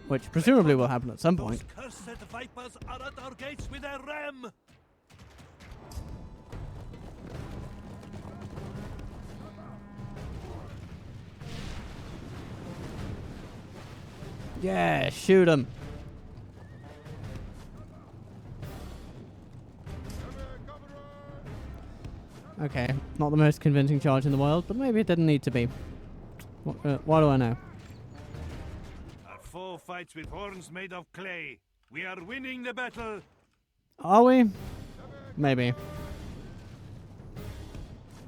Which presumably will happen at some point. Those cursed vipers are at our gates with their ram. Yeah, shoot them. Okay, not the most convincing charge in the world, but maybe it didn't need to be. What do I know? Our foe fights with horns made of clay. We are winning the battle. Are we? Maybe.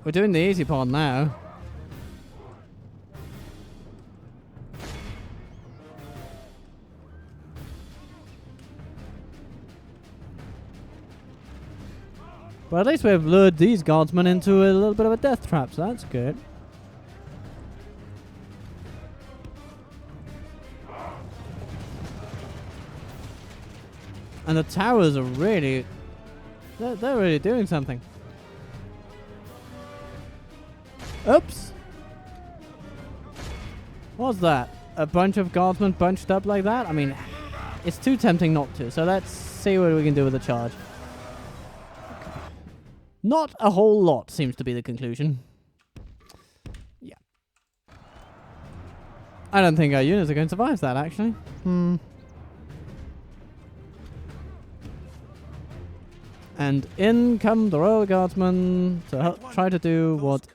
We're doing the easy part now. But at least we've lured these guardsmen into a little bit of a death trap, so that's good. And the towers are really... They're really doing something. Oops! What's that? A bunch of guardsmen bunched up like that? I mean, it's too tempting not to, so let's see what we can do with the charge. Not a whole lot seems to be the conclusion. Yeah. I don't think our units are going to survive that, actually. And in come the Royal Guardsmen to try to do what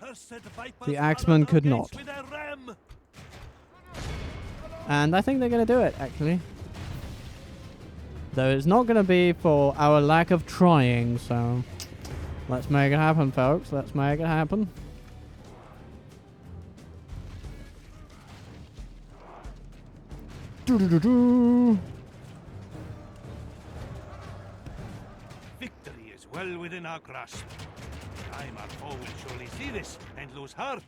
the Axemen could not. And I think they're going to do it, actually. Though it's not going to be for our lack of trying, so... Let's make it happen, folks. Let's make it happen. Victory is well within our grasp. Time our foe will surely see this and lose heart.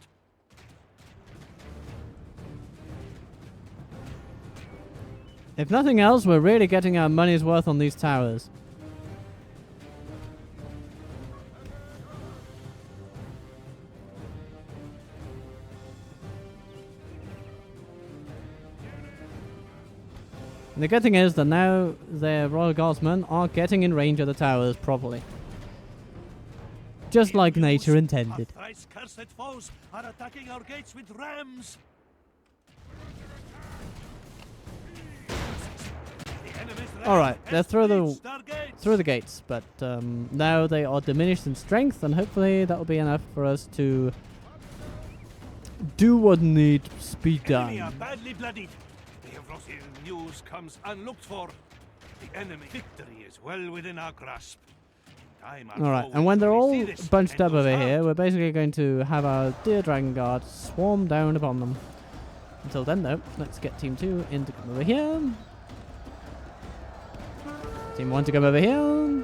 If nothing else, we're really getting our money's worth on these towers. And the good thing is that now the Royal Guardsmen are getting in range of the towers properly. Just like nature intended. Our thrice cursed foes are attacking our gates with rams. Alright, they're through the gates, but now they are diminished in strength, and hopefully that will be enough for us to do what needs to be Enemy are done. badly bloodied. They have lost. News comes unlooked for. The enemy victory is well within our grasp. Alright, and when they're all bunched up over here, we're basically going to have our dear Dragon Guard swarm down upon them. Until then, though, let's get Team 2 in to come over here. Team 1 to come over here.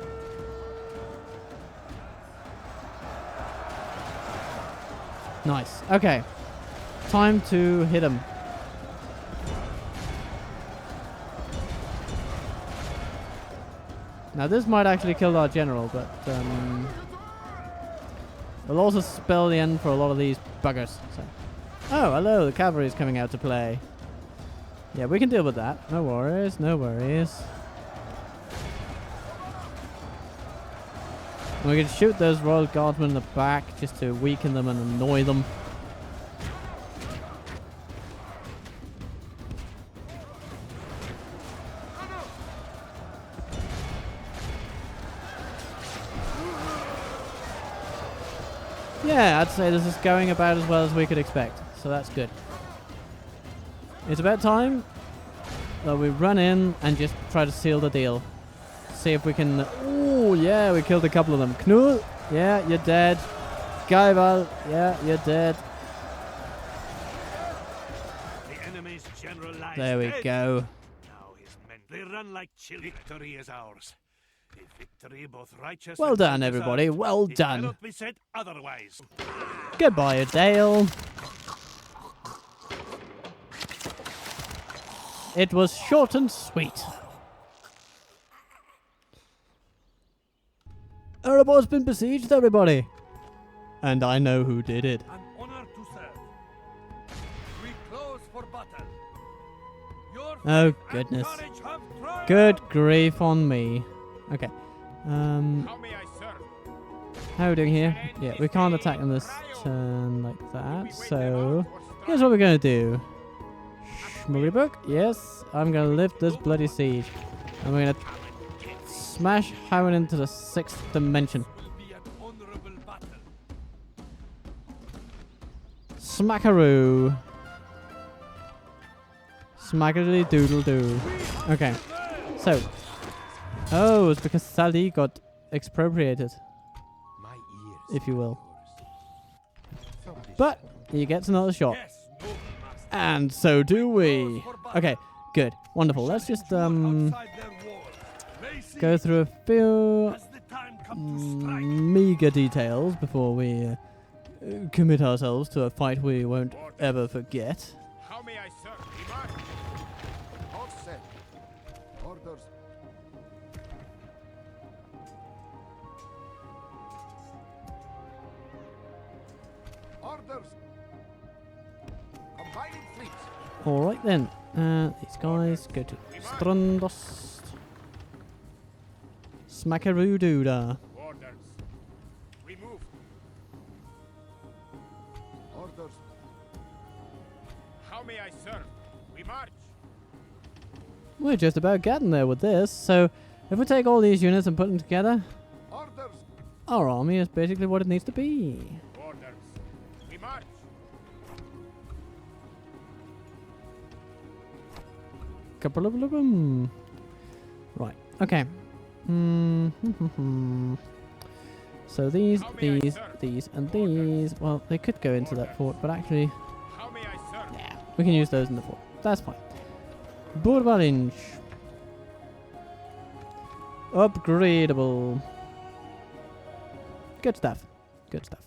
Nice. Okay. Time to hit them. Now this might actually kill our general, but we'll also spell the end for a lot of these buggers. So. Oh, hello, the cavalry is coming out to play. Yeah, we can deal with that. No worries, no worries. And we can shoot those Royal Guardsmen in the back just to weaken them and annoy them. Yeah, I'd say this is going about as well as we could expect. So that's good. It's about time that we run in and just try to seal the deal. See if we can... Oh, yeah, we killed a couple of them. Knut, yeah, you're dead. Gaival, yeah, you're dead. The enemy's general lies There we dead. go. Now his men, they run like children. Victory is ours. A victory both righteous Well and done, well-deserved. everybody. Well It done. cannot be said otherwise. Goodbye, Dale. It was short and sweet. Erebor's been besieged, everybody. And I know who did it. An honor to serve. We close for battle. Your Oh, faith and goodness. courage have triumphed. Good grief on me. Okay. How may I serve? How are we doing here? Yeah, we can't attack them this turn like that. So, here's what we're going to do. Schmuggy book. Yes, I'm going to lift this bloody siege. And we're going to smash Howard into the 6th dimension. Will be an honorable battle. Smackaroo. Smackerly doodle doo. Okay. So. Oh, it's because Sally got expropriated, My ears. if you will. But he gets another shot. Yes, noble master. And so do we. Okay, good. Wonderful. Let's just Outside their wall. They see go through a few as the time comes to strike. meager details before we commit ourselves to a fight we won't ever forget. How may I serve? Remark. All set. Orders. Orders. Combining fleets. Alright then. These guys go to Strandost. Smackaroo doodah. Orders. We move. Orders. How may I serve? We march. We're just about getting there with this. So if we take all these units and put them together, Orders. our army is basically what it needs to be. Orders. We march. Couple of them. Right. Okay. So these, and these. Well, they could go into that fort, but actually, How may I serve? yeah, we can use those in the fort. That's fine. Burbalinch. Upgradable. Good stuff. Good stuff.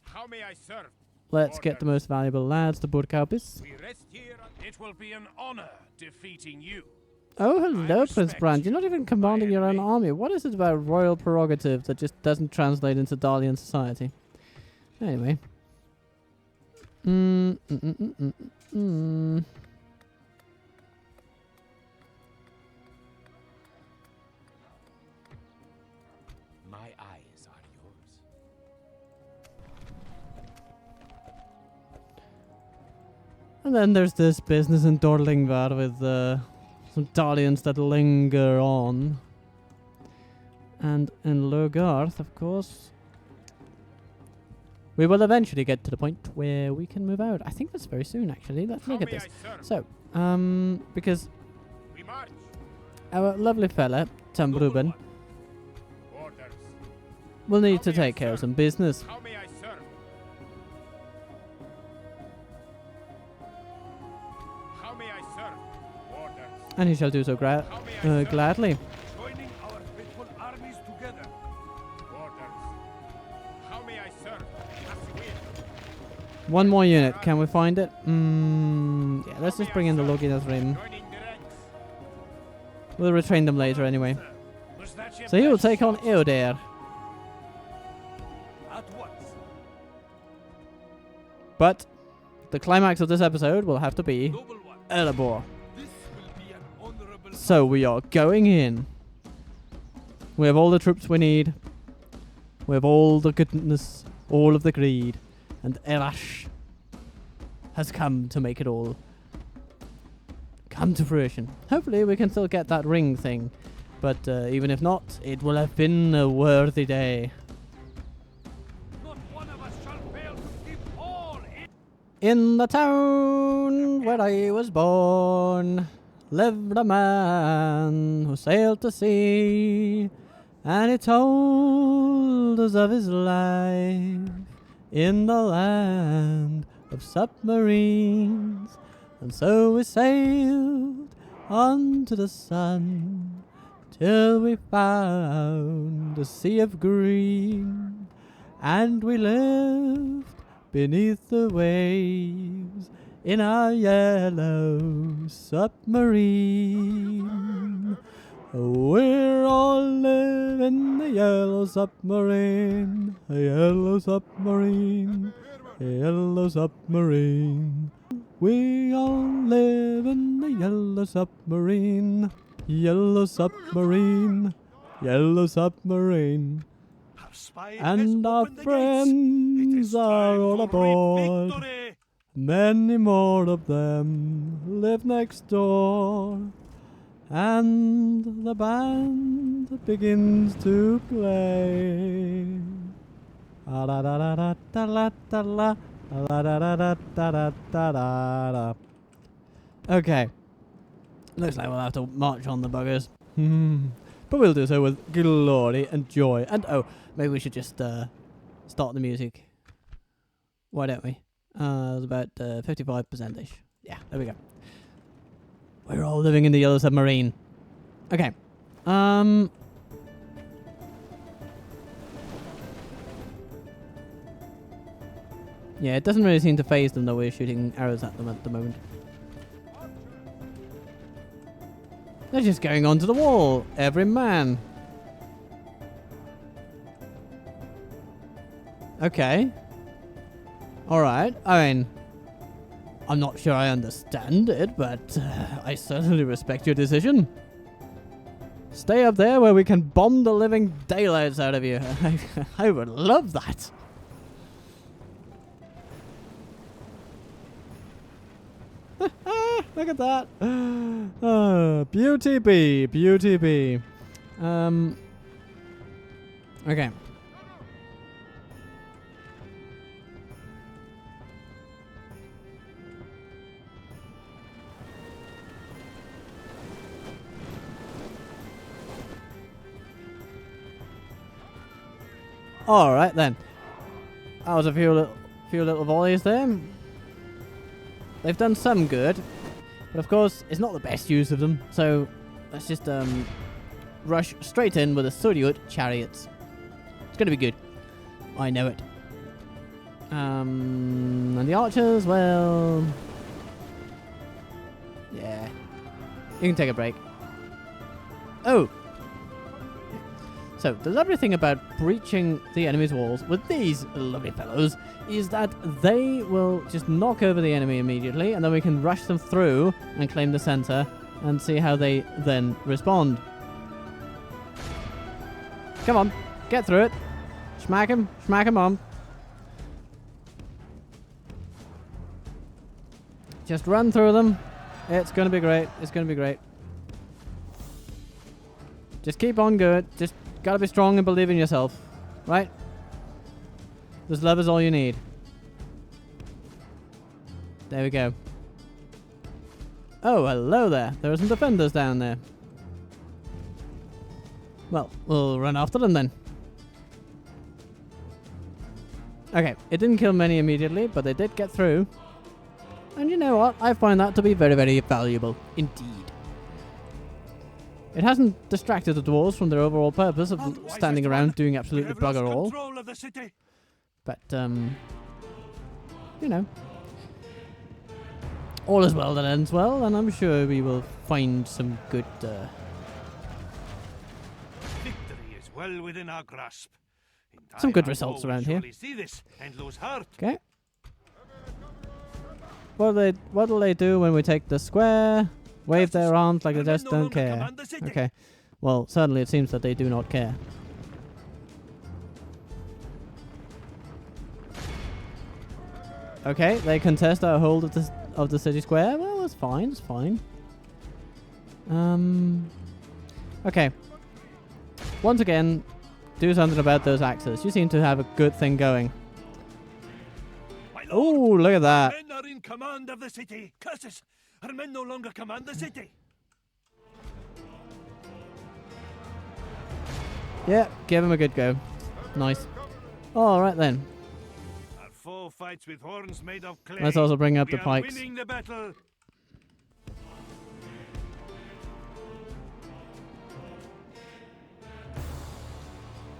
How may I serve? Let's get the most valuable lads to Burkaupis. We rest here. It will be an honor defeating you. Oh, hello, Prince respect Brand. You're not even commanding your own army. What is it about royal prerogative that just doesn't translate into Dalian society? Anyway. My eyes are yours. And then there's this business in Dorlingvar with some Dalians that linger on. And in Logarth, of course, we will eventually get to the point where we can move out. I think that's very soon, actually. Let's How look at may this. I serve? So, because We march. our lovely fella, Tambruben, Orders. will need to take care of some business. How may I serve? How may I serve? Orders. And he shall do so How may I serve? gladly. Joining our faithful armies together. Orders. How may I serve? As you will. One more unit. Can we find it? Yeah, let's just bring in the Loginas Rim. Joining the ranks. We'll retrain them later anyway. Was that your So he will best take on shot? Eodair. At once. But the climax of this episode will have to be Noble one. Erebor. This will be an honorable So we are going in. We have all the troops we need. We have all the goodness, all of the greed. And Erash has come to make it all come to fruition. Hopefully we can still get that ring thing. But even if not, it will have been a worthy day. In the town where I was born lived a man who sailed to sea, and he told us of his life in the land of submarines. And so we sailed on to the sun till we found a sea of green, and we lived beneath the waves in our yellow submarine. We're all live in the yellow submarine, a yellow submarine, a yellow submarine. We all live in the yellow submarine, yellow submarine, yellow submarine. And our friends are all aboard. Many more of them live next door. And the band begins to play. Okay. Looks like we'll have to march on the buggers. But we'll do so with glory and joy. And oh, maybe we should just start the music. Why don't we? It's about 55%ish. Yeah, there we go. We're all living in the yellow submarine. Okay. Yeah, it doesn't really seem to phase them, though we're shooting arrows at them at the moment. They're just going onto the wall, every man. Okay. Alright, I mean, I'm not sure I understand it, but I certainly respect your decision. Stay up there where we can bomb the living daylights out of you. I would love that. Look at that. Beauty bee, beauty bee. Okay. All right then. That was a few little volleys there. They've done some good, but of course it's not the best use of them. So let's just rush straight in with the Suryut chariots. It's gonna be good. I know it. And the archers, well, yeah, you can take a break. Oh. So, the lovely thing about breaching the enemy's walls with these lovely fellows is that they will just knock over the enemy immediately, and then we can rush them through and claim the center and see how they then respond. Come on, get through it. Smack him on. Just run through them. It's going to be great. It's going to be great. Just keep on going. Just gotta be strong and believe in yourself, right? This love is all you need. There we go. Oh, hello there. There are some defenders down there. Well, we'll run after them then. Okay, it didn't kill many immediately, but they did get through. And you know what? I find that to be very, very valuable indeed. It hasn't distracted the dwarves from their overall purpose of standing around doing absolutely bugger all. But, you know, all is well that ends well, and I'm sure we will find some good... Victory is well within our grasp. Some good results around here. Okay. What'll they do when we take the square? Wave their arms like they just don't care. Okay. Well, certainly it seems that they do not care. Okay, they contest our hold of the city square. Well, that's fine. It's fine. Okay. Once again, do something about those axes. You seem to have a good thing going. Oh, look at that. in command of the city. Curses! Our men no longer command the city. Yeah, give him a good go. Nice. Alright then. Our foe fights with horns made of clay. Let's also bring up We the are pikes. winning the battle.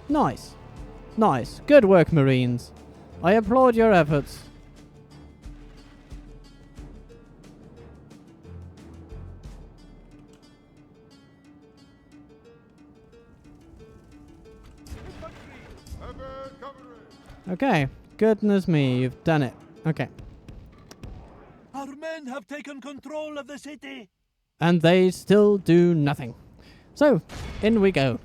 Nice. Nice. Good work, Marines. I applaud your efforts. Okay. Goodness me, you've done it. Okay. Our men have taken control of the city. And they still do nothing. So, in we go.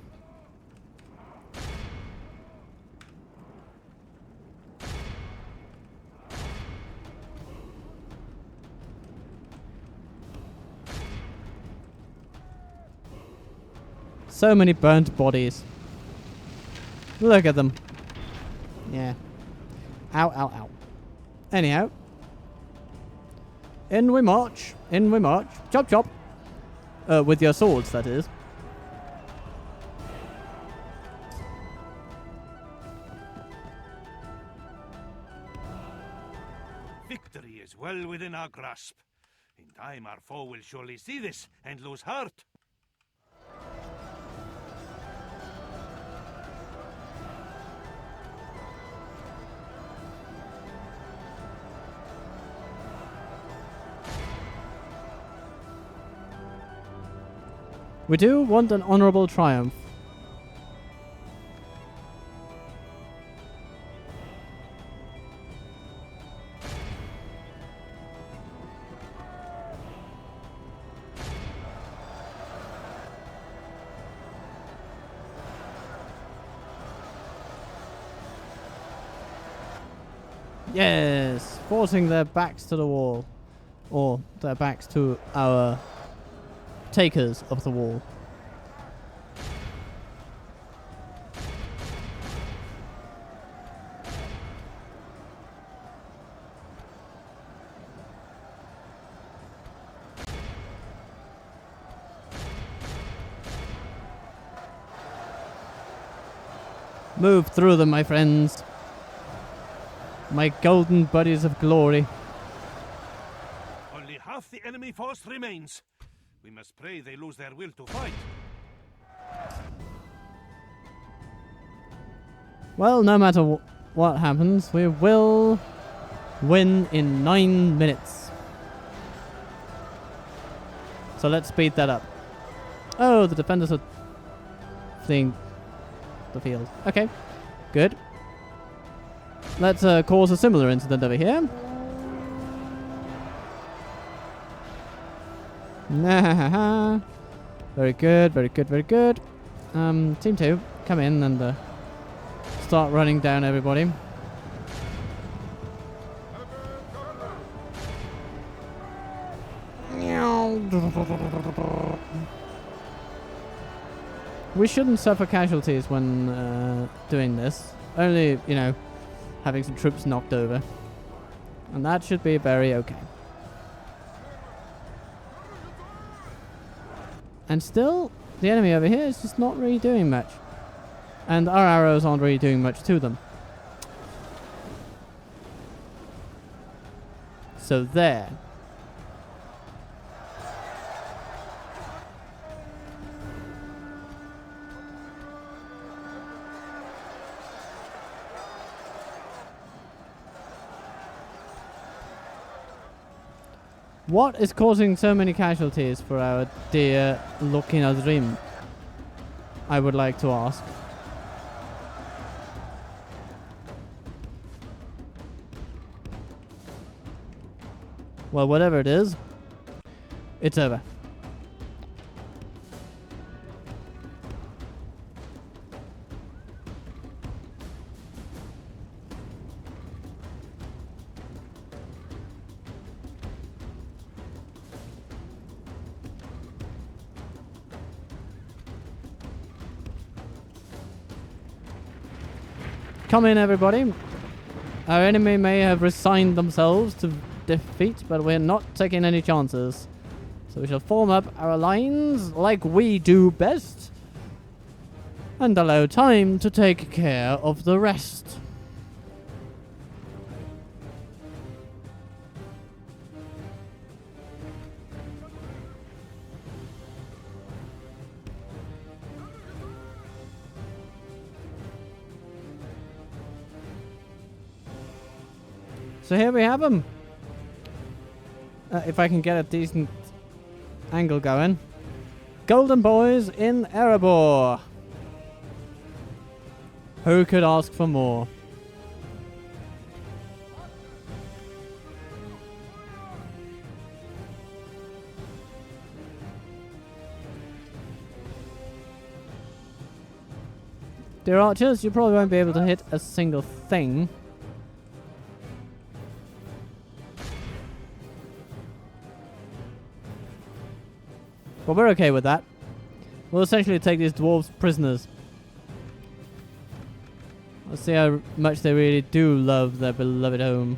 So many burnt bodies. Look at them. Yeah. Ow, ow, ow. Anyhow. In we march. In we march. Chop, chop. With your swords, that is. Victory is well within our grasp. In time, our foe will surely see this and lose heart. We do want an honorable triumph. Yes, forcing their backs to the wall, or their backs to our takers of the wall. Move through them, my friends. My golden buddies of glory. Only half the enemy force remains. We must pray they lose their will to fight. Well, no matter what happens, we will win in 9 minutes. So let's speed that up. Oh, the defenders are fleeing the field. Okay, good. Let's cause a similar incident over here. Very good, very good, very good. Team 2, come in and start running down everybody. We shouldn't suffer casualties when doing this. Only, you know, having some troops knocked over. And that should be very okay. And still, the enemy over here is just not really doing much. And our arrows aren't really doing much to them. So there. What is causing so many casualties for our dear looking Adrian? I would like to ask. Well, whatever it is, it's over. Come in, everybody. Our enemy may have resigned themselves to defeat, but we're not taking any chances. So we shall form up our lines like we do best and allow time to take care of the rest. So here we have them. If I can get a decent angle going. Golden Boys in Erebor. Who could ask for more? Dear archers, you probably won't be able to hit a single thing. But we're okay with that. We'll essentially take these dwarves prisoners. Let's see how much they really do love their beloved home.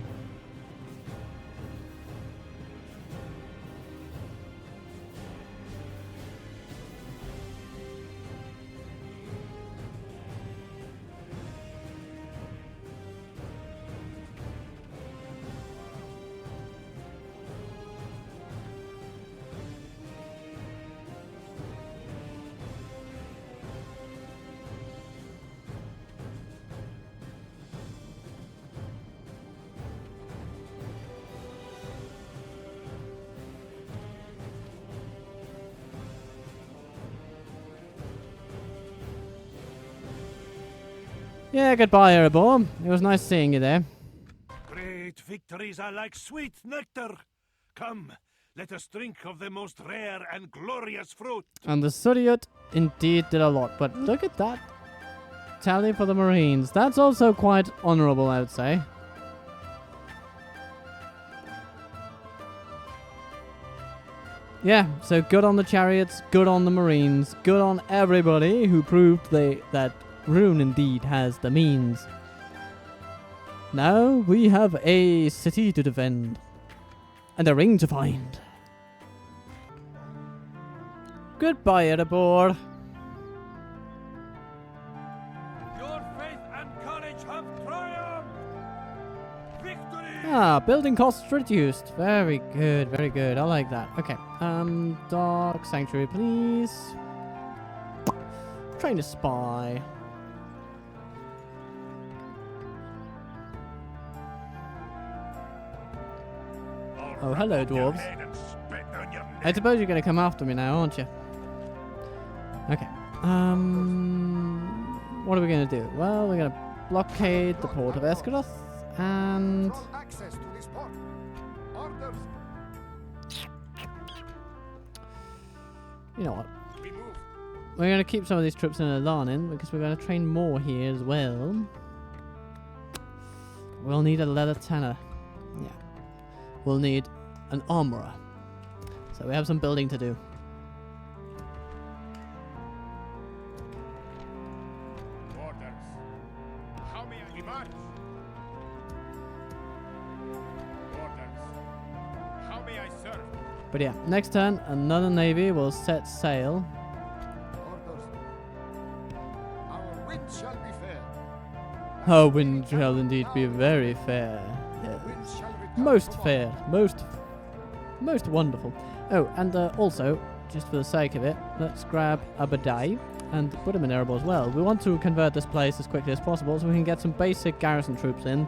Yeah, goodbye, Erebor. It was nice seeing you there. Great victories are like sweet nectar. Come, let us drink of the most rare and glorious fruit. And the Suryut indeed did a lot, but look at that tally for the Marines. That's also quite honourable, I would say. Yeah, so good on the chariots, good on the Marines, good on everybody who proved that Rhûn indeed has the means. Now we have a city to defend. And a ring to find. Goodbye, Erebor. Your faith and courage have triumphed! Victory! Ah, building costs reduced. Very good, very good. I like that. Okay. Dark Sanctuary, please. Train a spy. Oh, hello, dwarves. I suppose you're going to come after me now, aren't you? Okay. What are we going to do? Well, we're going to blockade the port of Escaroth and... Access to this port. Orders. You know what? We move. We're going to keep some of these troops in Alanin because we're going to train more here as well. We'll need a leather tanner. Yeah. We'll need an armorer. So we have some building to do. Orders. How may I march? Orders. How may I serve? But yeah, next turn, another navy will set sail. Orders. Our wind shall be fair. Our wind shall indeed be very fair. Yes. Wind shall return Most from fair. Most wonderful. Oh, and also, just for the sake of it, let's grab a Badai and put him in Erebor as well. We want to convert this place as quickly as possible so we can get some basic garrison troops in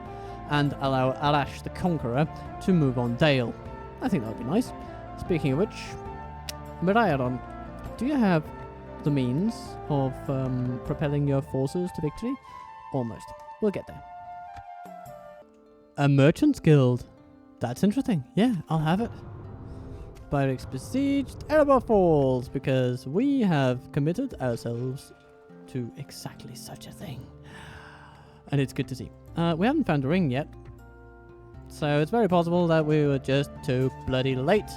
and allow Alash the Conqueror to move on Dale. I think that would be nice. Speaking of which, Mirayaron, do you have the means of propelling your forces to victory? Almost. We'll get there. A Merchant's Guild. That's interesting. Yeah, I'll have it. Pirates besieged Erebor Falls because we have committed ourselves to exactly such a thing. And it's good to see. We haven't found a ring yet. So it's very possible that we were just too bloody late.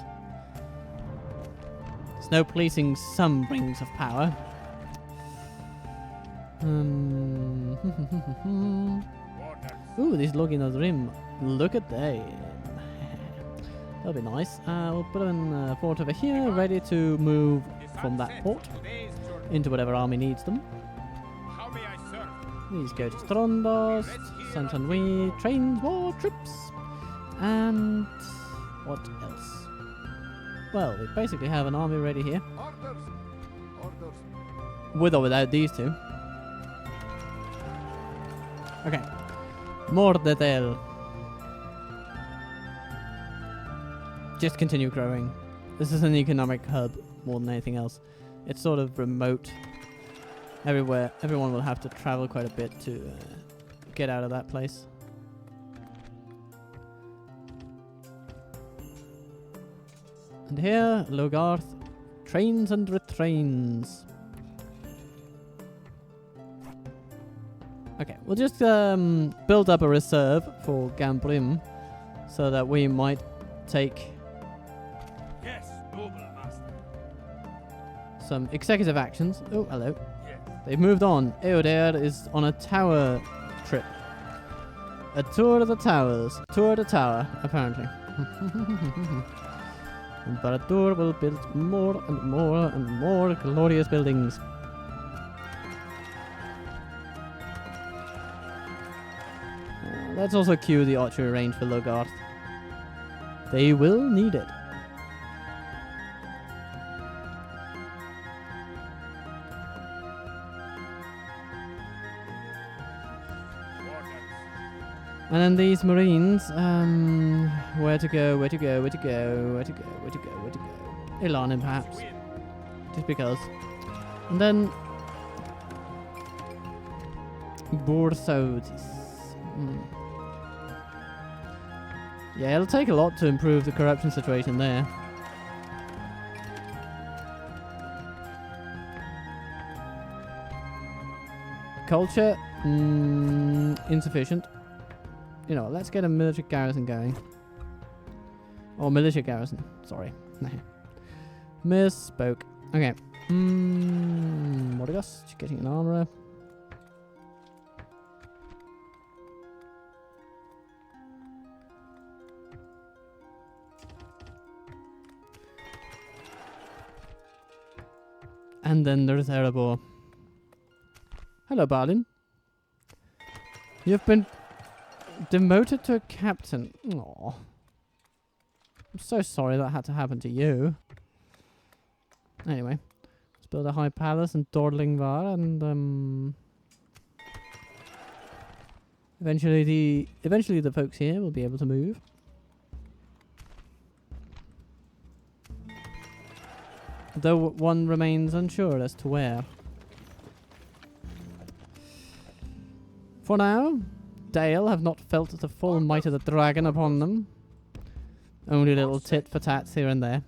There's no policing some rings of power. Ooh, these Login of the Rim. Look at them. That'll be nice. We'll put them in a fort over here, ready to move from that port into whatever army needs them. How may I serve? These go to Strondos, Saint-Henri, trains more troops, and what else? Well, we basically have an army ready here, Orders! Orders! with or without these two. Okay, more detail. Just continue growing. This is an economic hub more than anything else. It's sort of remote. Everyone will have to travel quite a bit to get out of that place. And here, Logarth trains and retrains. Okay, we'll just build up a reserve for Gambrim so that we might take Yes, noble master. some executive actions. Oh, hello. Yes. They've moved on. Eodair is on a tower trip. A tour of the towers. Tour of the tower, apparently. And Baradur will build more and more and more glorious buildings. Let's also cue the archery range for Logarth. They will need it. And then these marines, where to go, where to go, where to go, where to go, where to go, where to go. Ilanin, perhaps. Just because. And then Borsodis. Yeah, it'll take a lot to improve the corruption situation there. Culture, insufficient. You know, let's get a military garrison going. Or militia garrison, sorry. Misspoke. Okay. Mordigus, just getting an armorer. And then there's Erebor. Hello, Balin. You've been demoted to a captain. Aww. I'm so sorry that had to happen to you. Anyway, let's build a high palace in Dorlingvar, and eventually the folks here will be able to move. Though one remains unsure as to where. For now, Dale have not felt the full might of the dragon upon them. Only little tit for tats here and there.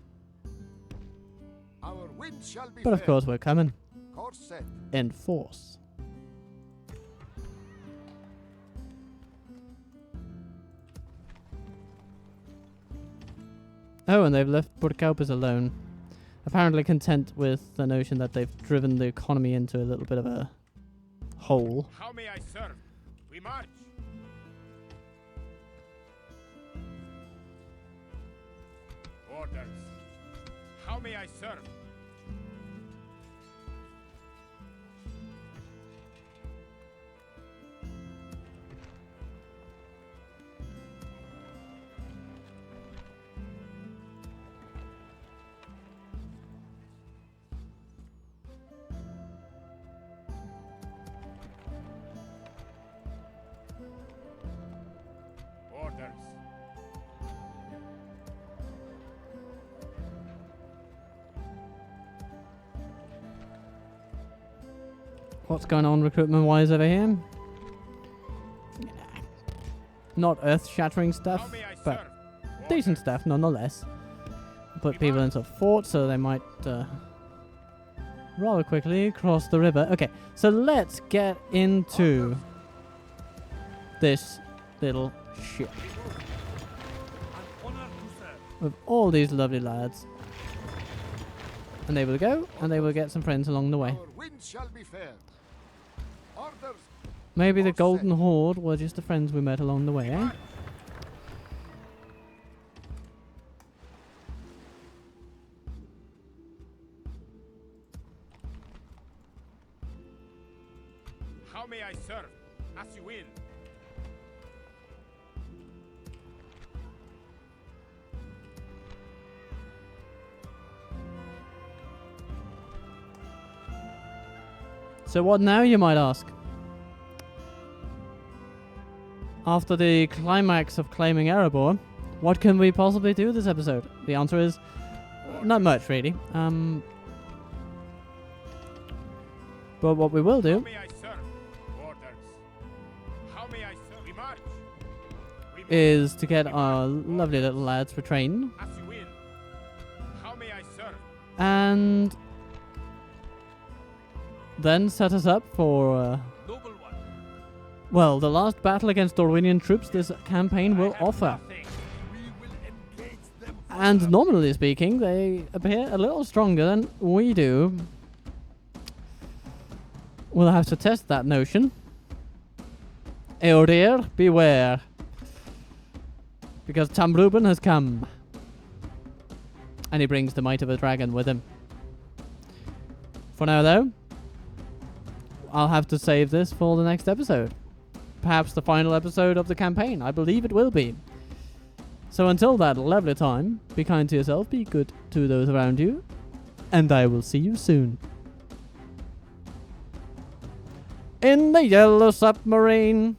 Our wind shall be But of fair. course we're coming. Course set. In force. Oh, and they've left Burkaupers alone. Apparently content with the notion that they've driven the economy into a little bit of a hole. How may I serve? We march. Orders. How may I serve? Orders. What's going on recruitment-wise over here? Not earth-shattering How stuff, may I but serve? decent stuff nonetheless. Put people into forts so they might rather quickly cross the river. Okay, so let's get into this little ship An honor to serve. with all these lovely lads. And they will go, and they will get some friends along the way. Our wind shall be fair. Orders. Maybe the All set. Golden Horde were just the friends we met along the way, eh? How may I serve? As you will. So what now, you might ask? After the climax of claiming Erebor, what can we possibly do this episode? The answer is not much, really. But what we will How do may I serve? Orders. How may I serve? We march. We march. is to get our lovely little lads retrained As you will. How may I serve? and then set us up for, Noble one. well, the last battle against Dorwinian troops this campaign will offer. We will engage them. And nominally speaking, they appear a little stronger than we do. We'll have to test that notion. Eodir, beware. Because Tamruben has come. And he brings the might of a dragon with him. For now, though, I'll have to save this for the next episode. Perhaps the final episode of the campaign. I believe it will be. So until that lovely time, be kind to yourself, be good to those around you, and I will see you soon. In the yellow submarine.